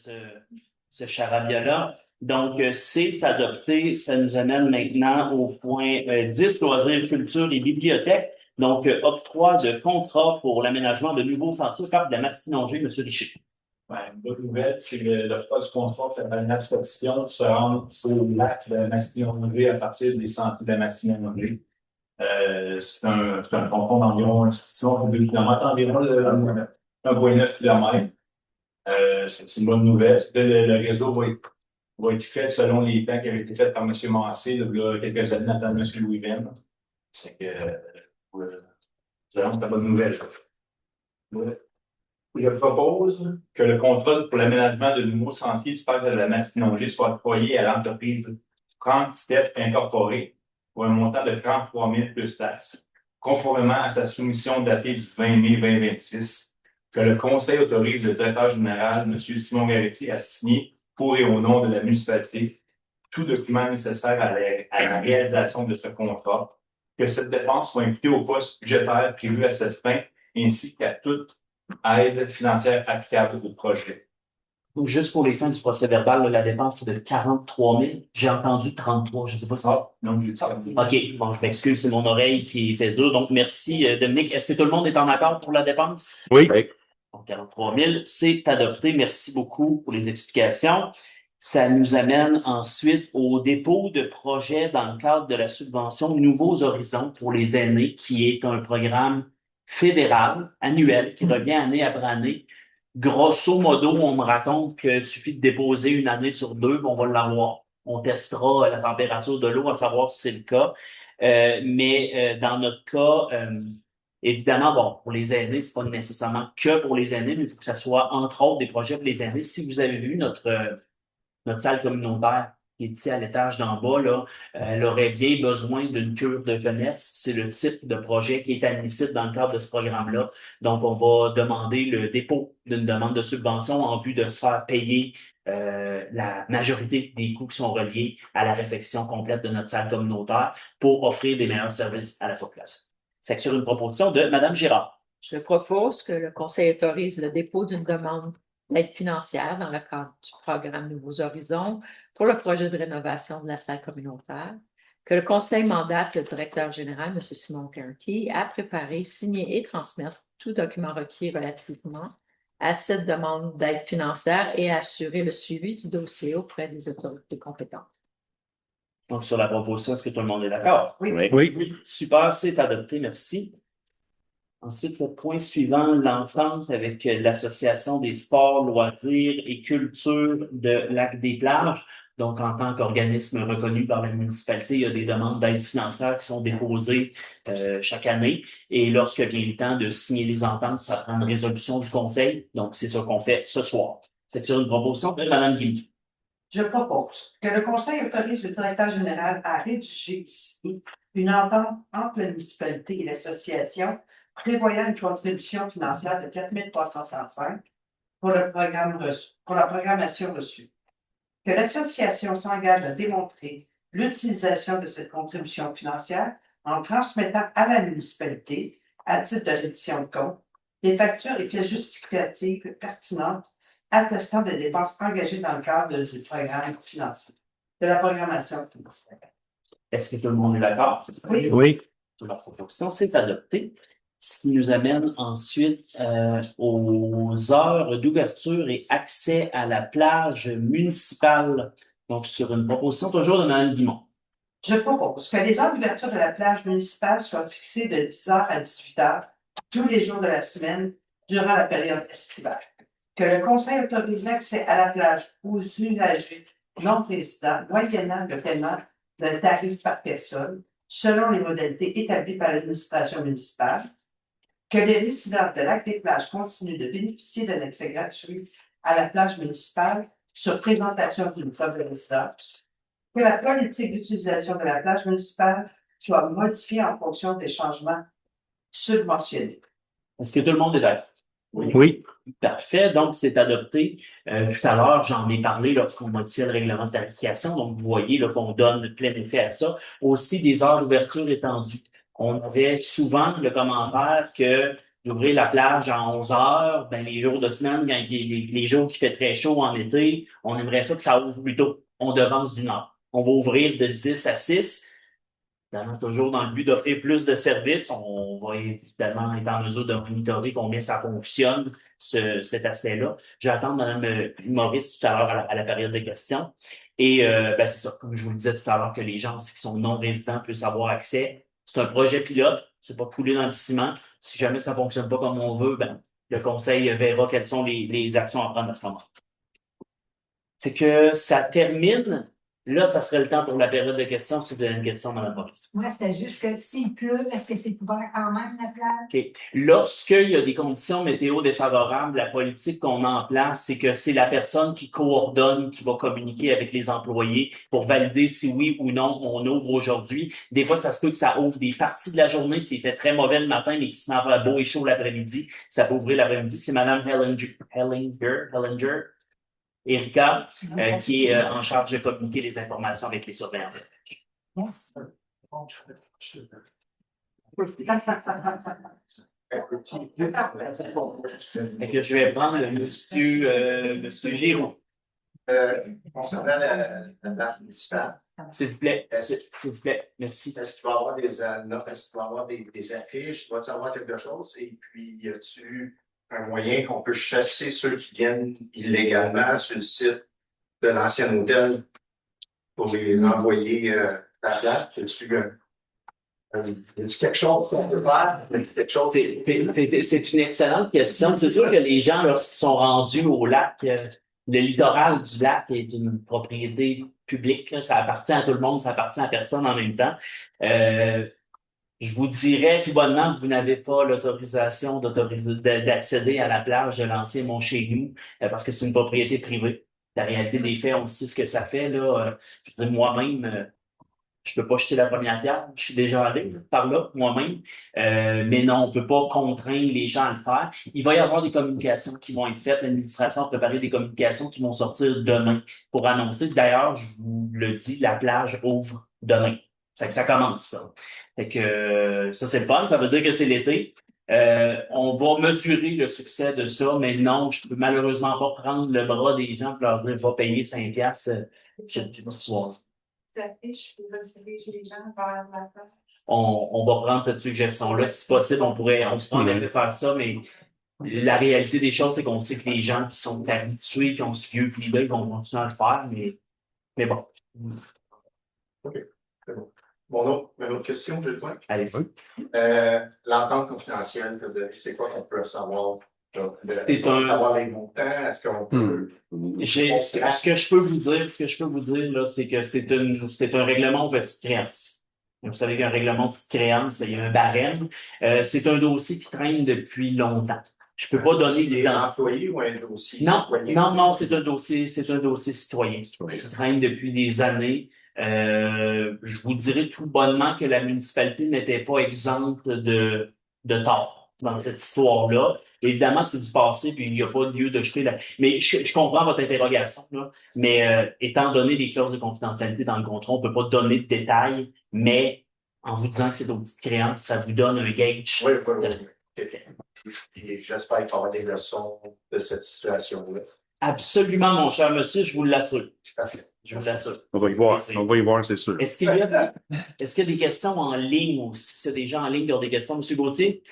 ce charabia-là. Donc, c'est adopté. Ça nous amène maintenant au point 10, loisirs, culture et bibliothèque. Donc, octroi de contrat pour l'aménagement de nouveaux sentiers au parc de la Mastinongée, M. Richer. Ouais, une bonne nouvelle, c'est que l'octroi du contrat fait une acception se rendre au lac de la Mastinongée à partir des sentiers de la Mastinongée. C'est un canton d'environ 2 km, environ 1,9 km. C'est une bonne nouvelle. Le réseau va être fait selon les plans qui avaient été faits par M. Massé il y a quelques années, notamment M. Louis Venn. C'est que C'est vraiment la bonne nouvelle. Je propose que le contrat pour l'aménagement de nouveaux sentiers du parc de la Masquinongée soit octroyé à l'entreprise Frank Step Incorporée pour un montant de 33 000 plus taxes, conformément à sa soumission datée du 20 mai 2026, que le Conseil autorise le directeur général, M. Simon Garretti, à signer pour et au nom de la municipalité tout document nécessaire à la réalisation de ce contrat, que cette dépense soit imputée au poste budgétaire prévu à cette fin, ainsi qu'à toute aide financière applicable au projet. Donc, juste pour les fins du procès verbal, là, la dépense, c'est de 43 000. J'ai entendu 33, je ne sais pas si... Non, j'ai dit ça. OK, bon, je m'excuse, c'est mon oreille qui fait dur. Donc, merci, Dominique. Est-ce que tout le monde est en accord pour la dépense? Oui. Donc, 43 000, c'est adopté. Merci beaucoup pour les explications. Ça nous amène ensuite au dépôt de projet dans le cadre de la subvention Nouveaux Horizons pour les aînés, qui est un programme fédéral, annuel, qui revient année après année. Grosso modo, on me raconte qu'il suffit de déposer une année sur deux, on va l'avoir. On testera la température de l'eau à savoir si c'est le cas. Mais dans notre cas, évidemment, bon, pour les aînés, c'est pas nécessairement que pour les aînés, mais il faut que ça soit entre autres des projets pour les aînés. Si vous avez vu notre salle communautaire qui est ici à l'étage d'en bas, là, elle aurait bien besoin d'une cure de jeunesse. C'est le type de projet qui est admissible dans le cadre de ce programme-là. Donc, on va demander le dépôt d'une demande de subvention en vue de se faire payer la majorité des coûts qui sont reliés à la réfection complète de notre salle communautaire pour offrir des meilleurs services à la population. C'est sur une proposition de Mme Girard. Je propose que le Conseil autorise le dépôt d'une demande d'aide financière dans le cadre du programme Nouveaux Horizons pour le projet de rénovation de la salle communautaire, que le Conseil mandate le directeur général, M. Simon Garretti, à préparer, signer et transmettre tout document requis relativement à cette demande d'aide financière et à assurer le suivi du dossier auprès des autorités compétentes. Donc, sur la proposition, est-ce que tout le monde est d'accord? Oui. Super, c'est adopté, merci. Ensuite, le point suivant, l'entente avec l'Association des sports, loisirs et culture de Lac-des-Plages. Donc, en tant qu'organisme reconnu par la municipalité, il y a des demandes d'aide financière qui sont déposées chaque année. Et lorsque vient le temps de signer les ententes, ça prend une résolution du conseil. Donc, c'est ce qu'on fait ce soir. C'est sur une proposition de Mme Guilly. Je propose que le Conseil autorise le directeur général à rédiger ici une entente entre la municipalité et l'association prévoyant une contribution financière de 4 335 pour la programmation reçue. Que l'association s'engage à démontrer l'utilisation de cette contribution financière en transmettant à la municipalité, à titre de reddition de compte, des factures et pièces justificatives pertinentes attestant des dépenses engagées dans le cadre du programme financier, de la programmation financière. Est-ce que tout le monde est d'accord? Oui. La proposition, c'est adopté. Ce qui nous amène ensuite aux heures d'ouverture et accès à la plage municipale. Donc, sur une proposition toujours de Mme Guimont. Je propose que les heures d'ouverture de la plage municipale soient fixées de 10h à 18h tous les jours de la semaine durant la période estivale. Que le Conseil autorise l'accès à la plage aux usagers non résidents moyennant le paiement d'un tarif par personne selon les modalités établies par l'administration municipale. Que les résidents de Lac-des-Plages continuent de bénéficier d'un accès gratuit à la plage municipale sur présentation d'une preuve de résidence. Que la politique d'utilisation de la plage municipale soit modifiée en fonction des changements subventionnés. Est-ce que tout le monde est d'accord? Oui. Parfait. Donc, c'est adopté. Tout à l'heure, j'en ai parlé lorsqu'on modifiait le règlement de tarification. Donc, vous voyez là, qu'on donne plein effet à ça. Aussi, des heures d'ouverture étendues. On avait souvent le commentaire que d'ouvrir la plage à 11 heures, ben, les jours de semaine, quand les jours qui fait très chaud en été, on aimerait ça que ça ouvre plus tôt. On devance d'une heure. On va ouvrir de 10 à 6. Évidemment, toujours dans le but d'offrir plus de services, on va évidemment être en mesure de monitorer combien ça fonctionne, cet aspect-là. Je vais attendre Mme Maurice tout à l'heure à la période de questions. Et ben, c'est ça, comme je vous le disais tout à l'heure, que les gens aussi qui sont non-résidents puissent avoir accès. C'est un projet pilote, c'est pas coulé dans le ciment. Si jamais ça fonctionne pas comme on veut, ben, le conseil verra quelles sont les actions à prendre à ce moment. C'est que ça termine Là, ça serait le temps pour la période de questions si vous avez une question, Mme Maurice. Moi, c'était juste que s'il pleut, est-ce que c'est couvert quand même la plage? OK. Lorsqu'il y a des conditions météo défavorables, la politique qu'on a en place, c'est que c'est la personne qui coordonne, qui va communiquer avec les employés pour valider si oui ou non on ouvre aujourd'hui. Des fois, ça se peut que ça ouvre des parties de la journée s'il fait très mauvais le matin, mais qu'il se met à faire beau et chaud l'après-midi. Ça peut ouvrir l'après-midi. C'est Mme Hellinger, Erika, qui est en charge de communiquer les informations avec les surveillants. Yes. Fait que je vais prendre monsieur Giroux. Concernant la plage municipale, S'il vous plaît. S'il vous plaît. Merci. est-ce qu'il va y avoir des annonces, est-ce qu'il va y avoir des affiches, va-t-il y avoir quelque chose? Et puis, y a-t-il un moyen qu'on peut chasser ceux qui viennent illégalement sur le site de l'ancien hôtel pour les envoyer à la plage? Y a-t-il quelque chose qu'on peut faire? Quelque chose C'est une excellente question. C'est sûr que les gens, lorsqu'ils sont rendus au lac, le littoral du lac est une propriété publique. Là. Ça appartient à tout le monde, ça appartient à personne en même temps. Je vous dirais tout bonnement que vous n'avez pas l'autorisation d'accéder à la plage de l'ancien Mont-Chénoux parce que c'est une propriété privée. La réalité des faits, on sait ce que ça fait. Là. Je veux dire, moi-même, je peux pas jeter la première pierre. Je suis déjà allé par là, moi-même. Mais non, on peut pas contraindre les gens à le faire. Il va y avoir des communications qui vont être faites. L'administration a préparé des communications qui vont sortir demain pour annoncer. D'ailleurs, je vous le dis, la plage ouvre demain. Fait que ça commence, ça. Fait que ça, c'est le fun. Ça veut dire que c'est l'été. On va mesurer le succès de ça, mais non, je peux malheureusement pas prendre le bras des gens pour leur dire va payer 5 piastres. On va prendre cette suggestion-là. Si possible, on pourrait en effet faire ça, mais la réalité des choses, c'est qu'on sait que les gens qui sont habitués, qui ont ce vieux pli-là, ils vont continuer à le faire, mais bon. OK, c'est bon. Bon, une autre question, je crois. Allez-y. L'entente confidentielle, c'est quoi qu'on peut savoir? C'est avoir les montants, est-ce qu'on peut. Ce que je peux vous dire, là, c'est que c'est un règlement aux petites créances. Vous savez qu'un règlement aux petites créances, il y a un barème. C'est un dossier qui traîne depuis longtemps. Je peux pas donner des employés ou un dossier citoyen? Non, c'est un dossier citoyen. Qui traîne depuis des années. Je vous dirais tout bonnement que la municipalité n'était pas exempte de tort dans cette histoire-là. Évidemment, c'est du passé, puis il n'y a pas lieu de jeter la... Mais je comprends votre interrogation, là. Mais étant donné les clauses de confidentialité dans le contrat, on ne peut pas donner de détails, mais en vous disant que c'est aux petites créances, ça vous donne un gauge. Oui. Et j'espère qu'il va y avoir des leçons de cette situation-là. Absolument, mon cher monsieur, je vous l'assure. Parfait. Je vous l'assure. On va y voir, c'est sûr. Est-ce qu'il y a des questions en ligne aussi? C'est des gens en ligne qui ont des questions, M. Gauthier?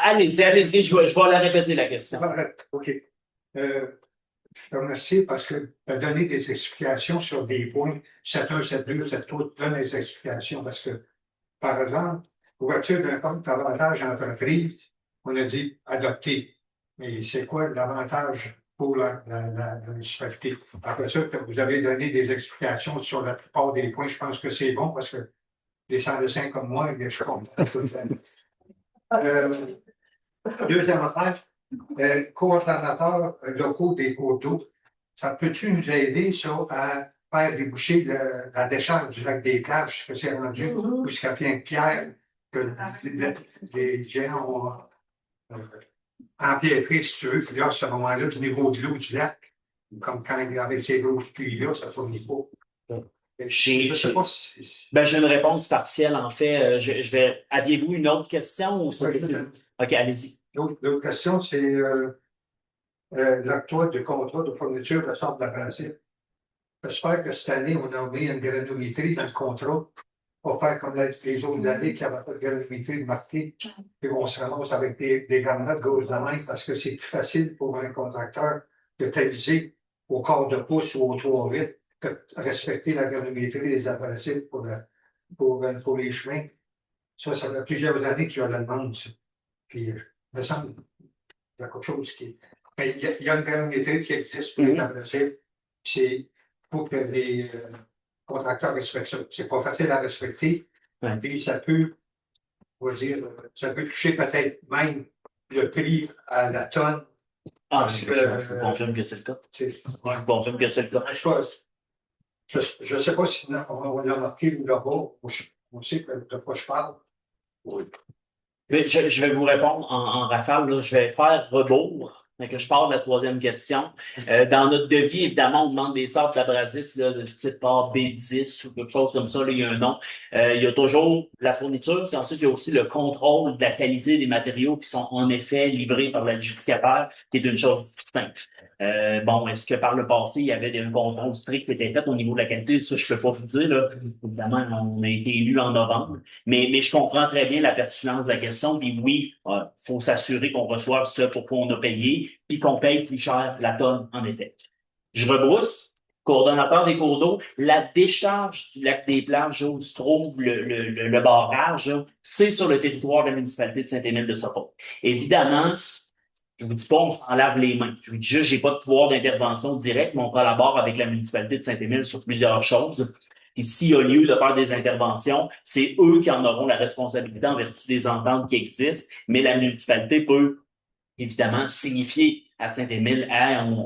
Allez-y, je vais la répéter, la question. OK. Je te remercie parce que tu as donné des explications sur des points. 7.1, 7.2, 7.3, donne des explications parce que, par exemple, ouverture d'un compte avantage entreprise, on a dit adopter. Mais c'est quoi l'avantage pour la municipalité? Après ça, vous avez donné des explications sur la plupart des points. Je pense que c'est bon parce que des sans-dessins comme moi, je comprends tout le temps. Deuxième affaire, coordonnateurs locaux des cours d'eau. Ça peut-tu nous aider ça, à faire déboucher la décharge du lac des Plages, que c'est rendu, où il y a plein de pierres que les gens ont empiétré, si tu veux, puis là, à ce moment-là, le niveau de l'eau du lac, comme quand avec ces grosses pluies-là, ça ne tourne pas. J'ai une réponse partielle, en fait. Aviez-vous une autre question ou ça? OK, allez-y. L'autre question, c'est l'octroi du contrat de fourniture de sorte d'abrasif. J'espère que cette année, on a mis une granulométrie dans le contrat pour faire comme les autres années qui n'avaient pas de granulométrie marquée, et on se ramasse avec des garnottes grosses de main parce que c'est plus facile pour un contracteur de t'aviser au quart de pouce ou au 3/8 que de respecter la granulométrie des abrasifs pour les chemins. Ça fait plusieurs années que je le demande. Ça. Puis, il me semble qu'il y a quelque chose qui. Mais il y a une granulométrie qui existe pour les abrasifs. C'est faut que les contracteurs respectent ça. C'est pas facile à respecter. Ouais. Puis ça peut, on va dire, ça peut toucher peut-être même le prix à la tonne. Ah, Parce je que, vous confirme que c'est le cas. Ouais. Je vous confirme que c'est le cas. Je ne sais pas si on l'a remarqué ou là-bas. On sait de quoi je parle. Oui. Mais je vais vous répondre en rafale, là. Je vais faire rebours. Que je pars de la troisième question. Dans notre devis, évidemment, on demande des sables abrasifs là, de type B10 ou quelque chose comme ça. Là, il y a un nom. Il y a toujours la fourniture. Puis ensuite, il y a aussi le contrôle de la qualité des matériaux qui sont en effet livrés par l'adjudicataire, qui est une chose distincte. Bon, est-ce que par le passé, il y avait des contrôles stricts qui étaient faits au niveau de la qualité? Ça, je ne peux pas vous dire. Là. Évidemment, on a été élus en novembre. Mais je comprends très bien la pertinence de la question. Puis oui, faut s'assurer qu'on reçoive ce pour quoi on a payé, puis qu'on paye plus cher la tonne, en effet. Je rebrousse, coordonnateur des cours d'eau, la décharge du lac des Plages où se trouve le barrage, là, c'est sur le territoire de la municipalité de Saint-Émile-de-Sopot. Évidemment, je vous dis pas, on s'en lave les mains. Je vous dis juste, j'ai pas de pouvoir d'intervention direct, mais on collabore avec la municipalité de Saint-Émile sur plusieurs choses. Puis s'il y a lieu de faire des interventions, c'est eux qui en auront la responsabilité en vertu des ententes qui existent, mais la municipalité peut évidemment signifier à Saint-Émile,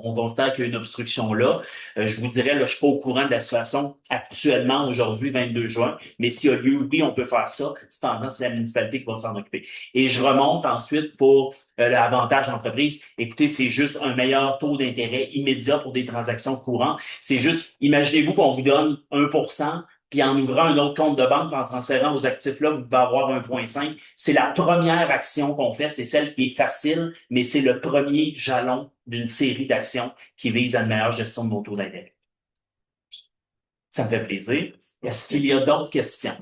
on constate qu'il y a une obstruction là. Je vous dirais, là, je suis pas au courant de la situation actuellement, aujourd'hui, 22 juin, mais s'il y a lieu, oui, on peut faire ça. Cependant, c'est la municipalité qui va s'en occuper. Et je remonte ensuite pour l'avantage entreprise. Écoutez, c'est juste un meilleur taux d'intérêt immédiat pour des transactions courantes. C'est juste, imaginez-vous qu'on vous donne 1%, puis en ouvrant un autre compte de banque, en transférant vos actifs-là, vous pouvez avoir 1,5. C'est la première action qu'on fait, c'est celle qui est facile, mais c'est le premier jalon d'une série d'actions qui visent à une meilleure gestion de nos taux d'intérêt. Ça me fait plaisir. Est-ce qu'il y a d'autres questions?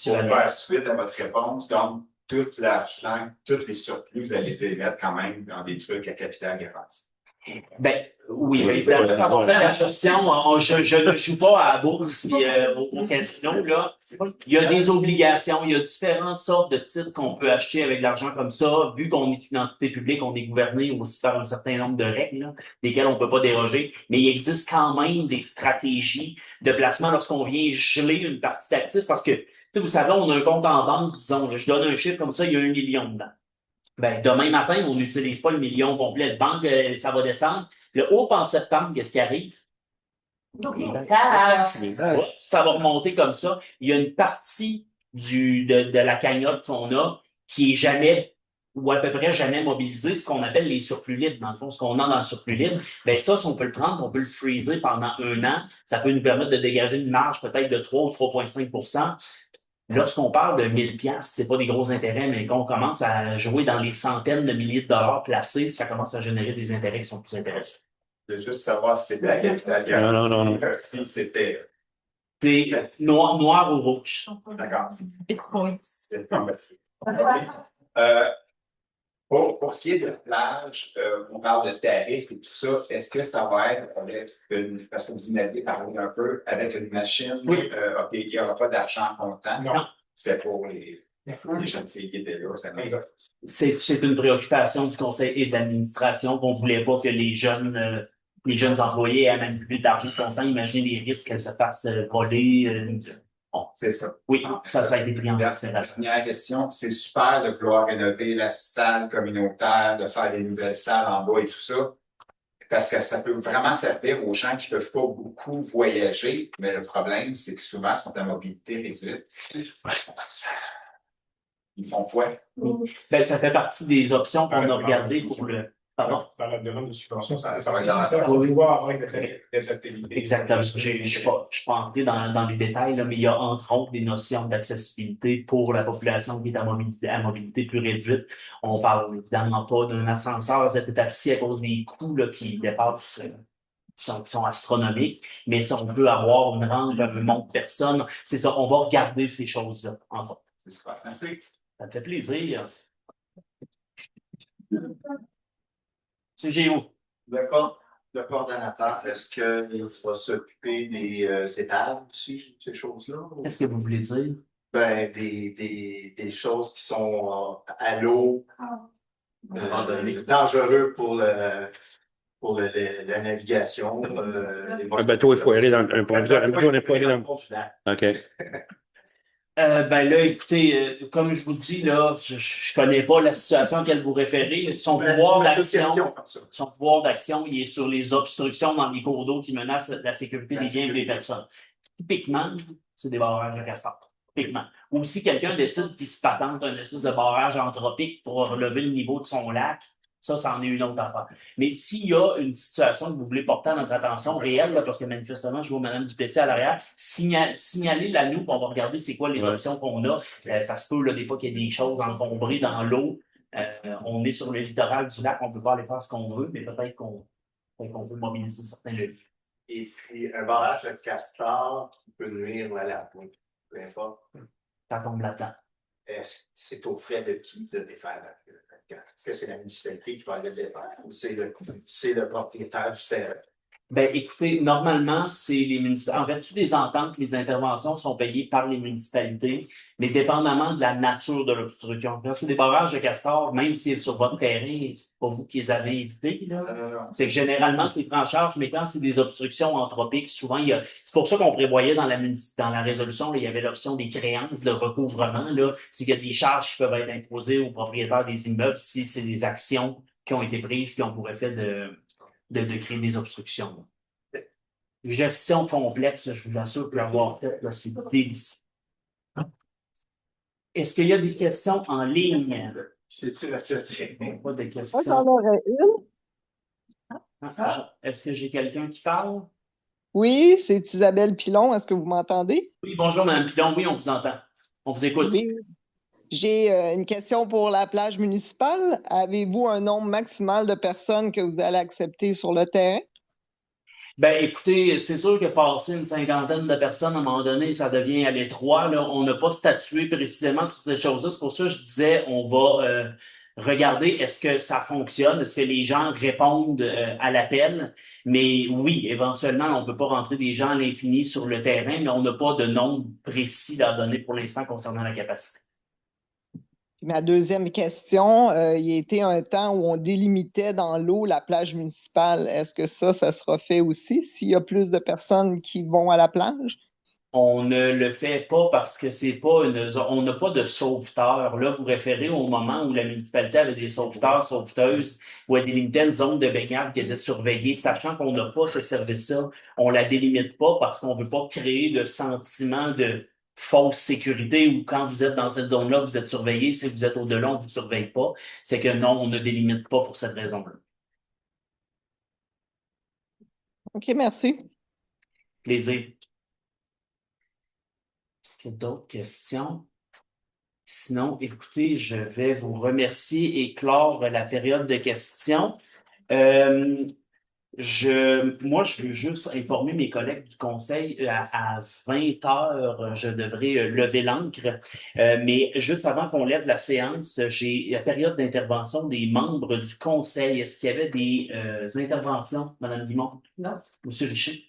Pour faire suite à votre réponse, donc, tout l'argent, tous les surplus, vous allez les mettre quand même dans des trucs à capital garanti. Ben, oui, évidemment. Quand on fait la gestion, je ne joue pas à la bourse et au casino, là. Il y a des obligations, il y a différentes sortes de titres qu'on peut acheter avec de l'argent comme ça. Vu qu'on est une entité publique, on est gouverné aussi par un certain nombre de règles, là, desquelles on ne peut pas déroger. Mais il existe quand même des stratégies de placement lorsqu'on vient geler une partie d'actifs parce que, vous savez, on a un compte en banque, disons, là, je donne un chiffre comme ça, il y a 1 million dedans. Ben, demain matin, on n'utilise pas le million complet de banque, ça va descendre. Le haut en septembre, qu'est-ce qui arrive? Ça va remonter comme ça. Il y a une partie de la cagnotte qu'on a qui est jamais, ou à peu près jamais mobilisée, ce qu'on appelle les surplus libres. Dans le fond, ce qu'on a dans le surplus libre, ben ça, si on peut le prendre, on peut le freezer pendant 1 an. Ça peut nous permettre de dégager une marge peut-être de 3 ou 3,5 %. Lorsqu'on parle de 1000 piastres, c'est pas des gros intérêts, mais quand on commence à jouer dans les centaines de milliers de dollars placés, ça commence à générer des intérêts qui sont plus intéressants. Je veux juste savoir si c'était la capital garanti. Non. Si c'était. C'est noir ou rouge. D'accord. Bitcoin. Pour ce qui est de la plage, on parle de tarifs et tout ça. Est-ce que ça va être avec parce que vous m'avez parlé un peu, avec une machine? Oui. OK, il n'y aura pas d'argent comptant. Non. C'est pour les jeunes filles qui étaient là. C'est une préoccupation du conseil et de l'administration qu'on ne voulait pas que les jeunes employés aient même plus d'argent comptant. Imaginez les risques qu'elles se fassent voler. Bon, c'est ça. Oui, ça a été pris en considération. Dernière question. C'est super de vouloir rénover la salle communautaire, de faire des nouvelles salles en bas et tout ça. Parce que ça peut vraiment servir aux gens qui ne peuvent pas beaucoup voyager. Mais le problème, c'est que souvent, ils sont à mobilité réduite. Ils font quoi? Ben, ça fait partie des options qu'on a regardées pour le. Pardon? Dans la demande de subvention, ça va pouvoir avoir une adaptabilité. Exactement. Je ne suis pas entré dans les détails, là, mais il y a entre autres des notions d'accessibilité pour la population qui est à mobilité plus réduite. On parle évidemment pas d'un ascenseur à cette étape-ci à cause des coûts là, qui dépassent. Qui sont astronomiques, mais si on peut avoir une rampe vers le monde de personnes, c'est ça, on va regarder ces choses-là. C'est super. Merci. Ça me fait plaisir. C'est Géo. Le coordonnateur, est-ce qu'il va s'occuper des étables aussi, ces choses-là? Qu'est-ce que vous voulez dire? Ben, des choses qui sont à l'eau, dangereux pour pour la navigation. Un bateau est foiré dans un bateau est foiré dans. OK. Ben là, écoutez, comme je vous dis, là, je connais pas la situation à laquelle vous référez. Son pouvoir d'action, il est sur les obstructions dans les cours d'eau qui menacent la sécurité des biens et des personnes. Typiquement, c'est des barrages à castor. Typiquement. Ou si quelqu'un décide qu'il se patente un espèce de barrage anthropique pour relever le niveau de son lac, ça, c'en est une autre affaire. Mais s'il y a une situation que vous voulez porter à notre attention réelle, là, parce que manifestement, je vois Mme Duplessis à l'arrière, signalez-la nous, puis on va regarder c'est quoi les options qu'on a. Ça se peut, là, des fois, qu'il y a des choses encombrées dans l'eau. On est sur le littoral du lac, on ne peut pas aller faire ce qu'on veut, mais peut-être qu'on peut mobiliser certains leviers. Et puis, un barrage de castor qui peut nuire à la pointe, peu importe. Ça tombe là-dedans. Est-ce que c'est aux frais de qui de défaire? Est-ce que c'est la municipalité qui va le défaire ou c'est le propriétaire du terrain? Ben, écoutez, normalement, c'est les municipalités. En vertu des ententes, les interventions sont payées par les municipalités, mais dépendamment de la nature de l'obstruction. Quand c'est des barrages de castor, même si c'est sur votre terrain, c'est pas vous qui les avez évités, là. C'est que généralement, c'est pris en charge, mais quand c'est des obstructions anthropiques, souvent, c'est pour ça qu'on prévoyait dans la résolution, là, il y avait l'option des créances, le recouvrement, là. C'est qu'il y a des charges qui peuvent être imposées aux propriétaires des immeubles si c'est des actions qui ont été prises, qui ont pour effet de créer des obstructions. Gestion complexe, je vous l'assure, pour avoir fait, là, c'est délicieux. Est-ce qu'il y a des questions en ligne? C'est-tu la septième? Pas de questions. Moi, j'en aurais une. Est-ce que j'ai quelqu'un qui parle? Oui, c'est Isabelle Pilon. Est-ce que vous m'entendez? Oui, bonjour, Mme Pilon. Oui, on vous entend. On vous écoute. Oui. J'ai une question pour la plage municipale. Avez-vous un nombre maximal de personnes que vous allez accepter sur le terrain? Ben, écoutez, c'est sûr que passer une cinquantaine de personnes, à un moment donné, ça devient à l'étroit. Là. On n'a pas statué précisément sur ces choses-là. C'est pour ça que je disais, on va regarder est-ce que ça fonctionne, est-ce que les gens répondent à l'appel. Mais oui, éventuellement, on ne peut pas rentrer des gens à l'infini sur le terrain, mais on n'a pas de nombre précis à donner pour l'instant concernant la capacité. Ma deuxième question, il y a été un temps où on délimitait dans l'eau la plage municipale. Est-ce que ça sera fait aussi s'il y a plus de personnes qui vont à la plage? On ne le fait pas parce que c'est pas on n'a pas de sauveteur. Là, vous référez au moment où la municipalité avait des sauveteurs, sauveteuses, où elle délimitait une zone de baignade qui était surveillée, sachant qu'on n'a pas ce service-là. On la délimite pas parce qu'on veut pas créer de sentiment de fausse sécurité où quand vous êtes dans cette zone-là, vous êtes surveillé. Si vous êtes au-delà, on ne vous surveille pas. C'est que non, on ne délimite pas pour cette raison-là. OK, merci. Plaisir. Est-ce qu'il y a d'autres questions? Sinon, écoutez, je vais vous remercier et clore la période de questions. Moi, je veux juste informer mes collègues du conseil à 20 heures, je devrais lever l'encre. Mais juste avant qu'on lève la séance, j'ai la période d'intervention des membres du conseil. Est-ce qu'il y avait des interventions, Mme Guimond? Non. M. Richer?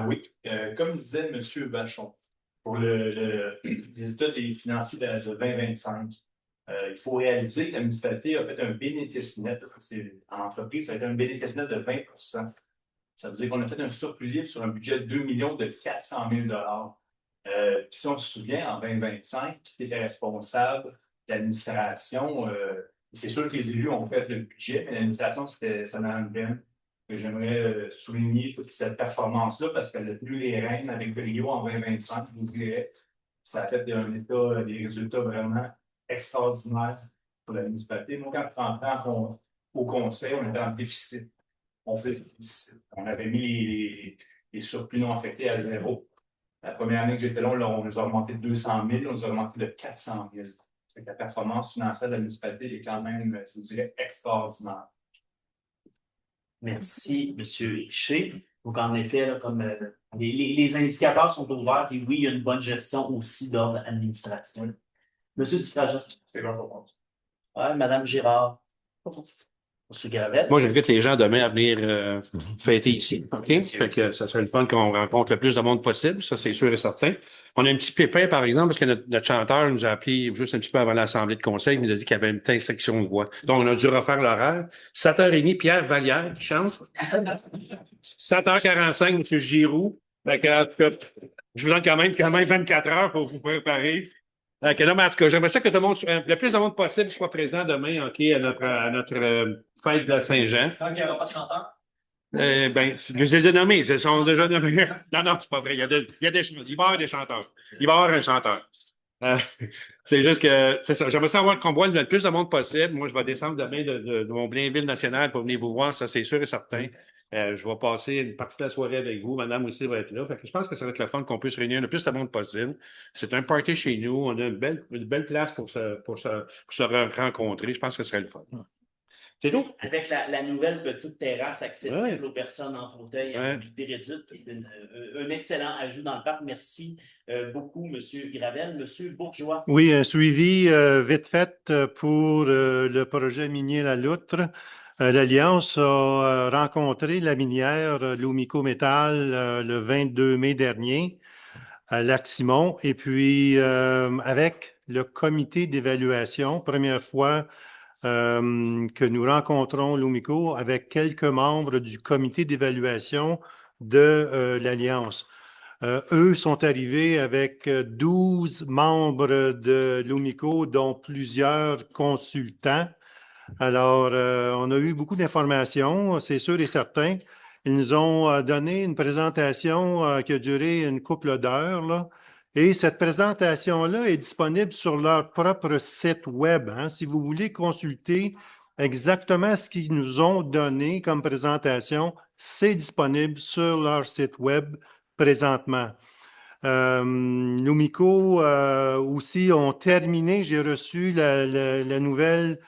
Oui. Comme disait M. Vachon, pour les états financiers de 2025, il faut réaliser que la municipalité a fait un bénéfice net. En entreprise, ça a été un bénéfice net de 20 %. Ça veut dire qu'on a fait un surplus libre sur un budget de 2 400 000 Puis si on se souvient, en 2025, qui était responsable de l'administration, c'est sûr que les élus ont fait le budget, mais l'administration, c'était Mme Ben. J'aimerais souligner toute cette performance-là parce qu'elle a tenu les rênes avec brio en 2025. Je vous dirais, ça a fait des résultats vraiment extraordinaires pour la municipalité. Moi, quand je rentrais au conseil, on était en déficit. On fait le déficit. On avait mis les surplus non affectés à 0. La première année que j'étais là, on les a augmentés de 200 000, on les a augmentés de 400 000. C'est que la performance financière de la municipalité est quand même, je vous dirais, extraordinaire. Merci, M. Richer. Donc, en effet, là, comme les indicateurs sont ouverts, et oui, il y a une bonne gestion aussi d'ordre administratif. M. Dufraget. C'est bon pour moi. Oui, Mme Girard. M. Gravel? Moi, j'invite les gens demain à venir fêter ici. OK? Fait que ça serait le fun qu'on rencontre le plus de monde possible. Ça, c'est sûr et certain. On a un petit pépin, par exemple, parce que notre chanteur nous a appelé juste un petit peu avant l'Assemblée de conseil. Il nous a dit qu'il y avait une telle section de voix. Donc, on a dû refaire l'horaire. 7h30, Pierre Vallière qui chante. 7h45, M. Giroux. Fait que, en tout cas, je vous donne quand même 24 heures pour vous préparer. Non, mais en tout cas, j'aimerais ça que tout le monde, le plus de monde possible soit présent demain, OK, à notre fête de Saint-Jean. Il n'y aura pas de chanteur? Je les ai nommés, ils sont déjà nommés. Non, c'est pas vrai. Il y a des il va y avoir des chanteurs. Il va y avoir un chanteur. C'est juste que, c'est ça. J'aimerais savoir qu'on voit le plus de monde possible. Moi, je vais descendre demain de mon Blainville national pour venir vous voir. Ça, c'est sûr et certain. Je vais passer une partie de la soirée avec vous. Madame aussi va être là. Fait que je pense que ça va être le fun qu'on puisse réunir le plus de monde possible. C'est un party chez nous. On a une belle place pour se rencontrer. Je pense que ce serait le fun. C'est tout. Avec la nouvelle petite terrasse accessible aux personnes en fauteuil à mobilité réduite, qui est un excellent ajout dans le parc. Merci beaucoup, M. Gravel. M. Bourgeois. Oui, un suivi vite fait pour le projet minier La Loutre. L'Alliance a rencontré la minière Lumico Métal le 22 mai dernier à Lac-Simon. Et puis, avec le comité d'évaluation, première fois que nous rencontrons Lumico avec quelques membres du comité d'évaluation de l'Alliance. Eux sont arrivés avec 12 membres de Lumico, dont plusieurs consultants. Alors, on a eu beaucoup d'informations, c'est sûr et certain. Ils nous ont donné une présentation qui a duré une couple d'heures, là. Et cette présentation-là est disponible sur leur propre site web. Hein. Si vous voulez consulter exactement ce qu'ils nous ont donné comme présentation, c'est disponible sur leur site web présentement. Lumico aussi ont terminé, j'ai reçu la nouvelle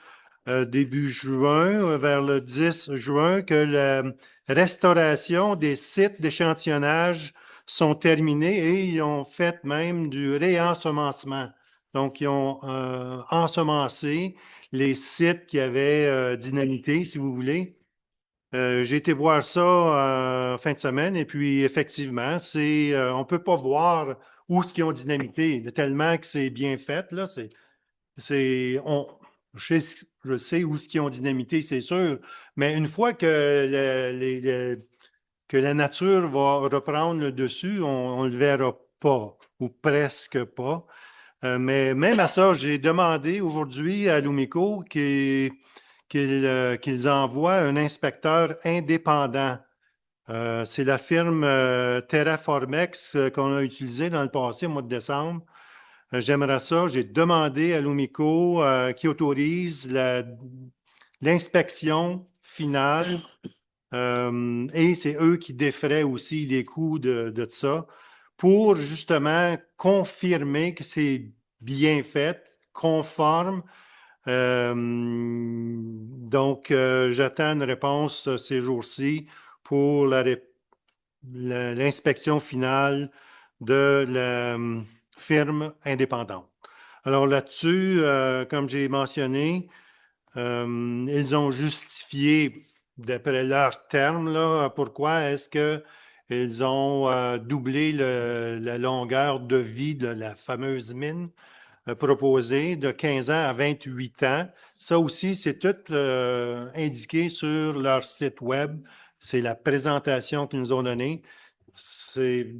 début juin, vers le 10 juin, que la restauration des sites d'échantillonnage sont terminés et ils ont fait même du réensemencement. Donc, ils ont ensemencé les sites qui avaient dynamité, si vous voulez. J'ai été voir ça fin de semaine et puis effectivement, on ne peut pas voir où ce qu'ils ont dynamité, tellement que c'est bien fait. Là, je sais où ce qu'ils ont dynamité, c'est sûr, mais une fois que que la nature va reprendre le dessus, on ne le verra pas, ou presque pas. Mais même à ça, j'ai demandé aujourd'hui à Lumico qu'ils envoient un inspecteur indépendant. C'est la firme Terraformex qu'on a utilisée dans le passé, au mois de décembre. J'aimerais ça. J'ai demandé à Lumico qui autorise l'inspection finale et c'est eux qui défraient aussi les coûts de ça pour justement confirmer que c'est bien fait, conforme. Donc, j'attends une réponse ces jours-ci pour l'inspection finale de la firme indépendante. Alors là-dessus, comme j'ai mentionné, ils ont justifié, d'après leurs termes, là, pourquoi est-ce qu'ils ont doublé la longueur de vie de la fameuse mine proposée de 15 ans à 28 ans. Ça aussi, c'est tout indiqué sur leur site web. C'est la présentation qu'ils nous ont donnée. C'est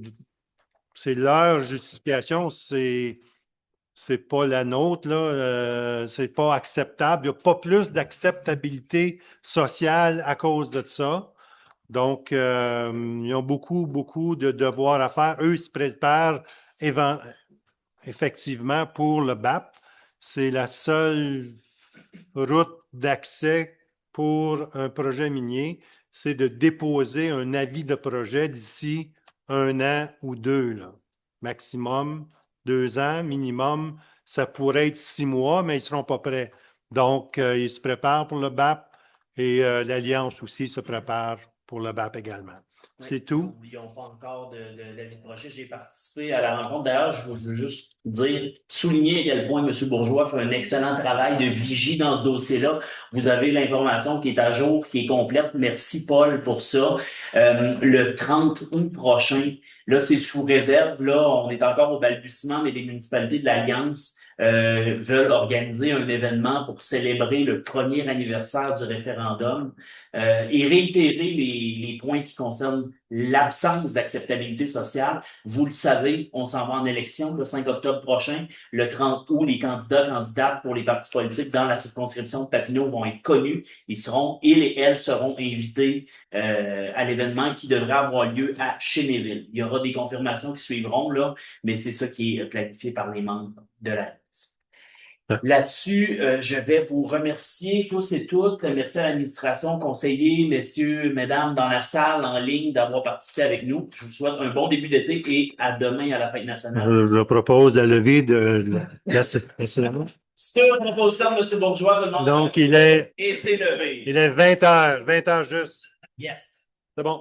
leur justification, c'est pas la nôtre, là. C'est pas acceptable. Il n'y a pas plus d'acceptabilité sociale à cause de ça. Donc, ils ont beaucoup de devoirs à faire. Eux, ils se préparent effectivement pour le BAP. C'est la seule route d'accès pour un projet minier, c'est de déposer un avis de projet d'ici 1 an ou 2, là. Maximum 2 ans, minimum, ça pourrait être 6 mois, mais ils ne seront pas prêts. Donc, ils se préparent pour le BAP et l'Alliance aussi se prépare pour le BAP également. C'est tout. N'oublions pas encore David Brochet. J'ai participé à la rencontre. D'ailleurs, je veux juste dire, souligner à quel point M. Bourgeois fait un excellent travail de vigie dans ce dossier-là. Vous avez l'information qui est à jour, qui est complète. Merci, Paul, pour ça. Le 30 août prochain, là, c'est sous réserve. Là, on est encore au balbutiement, mais les municipalités de l'Alliance veulent organiser un événement pour célébrer le premier anniversaire du référendum et réitérer les points qui concernent l'absence d'acceptabilité sociale. Vous le savez, on s'en va en élection le 5 octobre prochain. Le 30 août, les candidates pour les partis politiques dans la circonscription de Papineau vont être connus. Ils et elles seront invités à l'événement qui devrait avoir lieu à Chénéville. Il y aura des confirmations qui suivront, là, mais c'est ça qui est planifié par les membres de la liste. Là-dessus, je vais vous remercier tous et toutes. Merci à l'administration, conseillers, messieurs, mesdames dans la salle, en ligne, d'avoir participé avec nous. Je vous souhaite un bon début d'été et à demain à la fête nationale. Je propose la levée de la séance. Sur proposition de M. Bourgeois, Donc, il est et c'est levé. Il est 20h juste. Yes. C'est bon.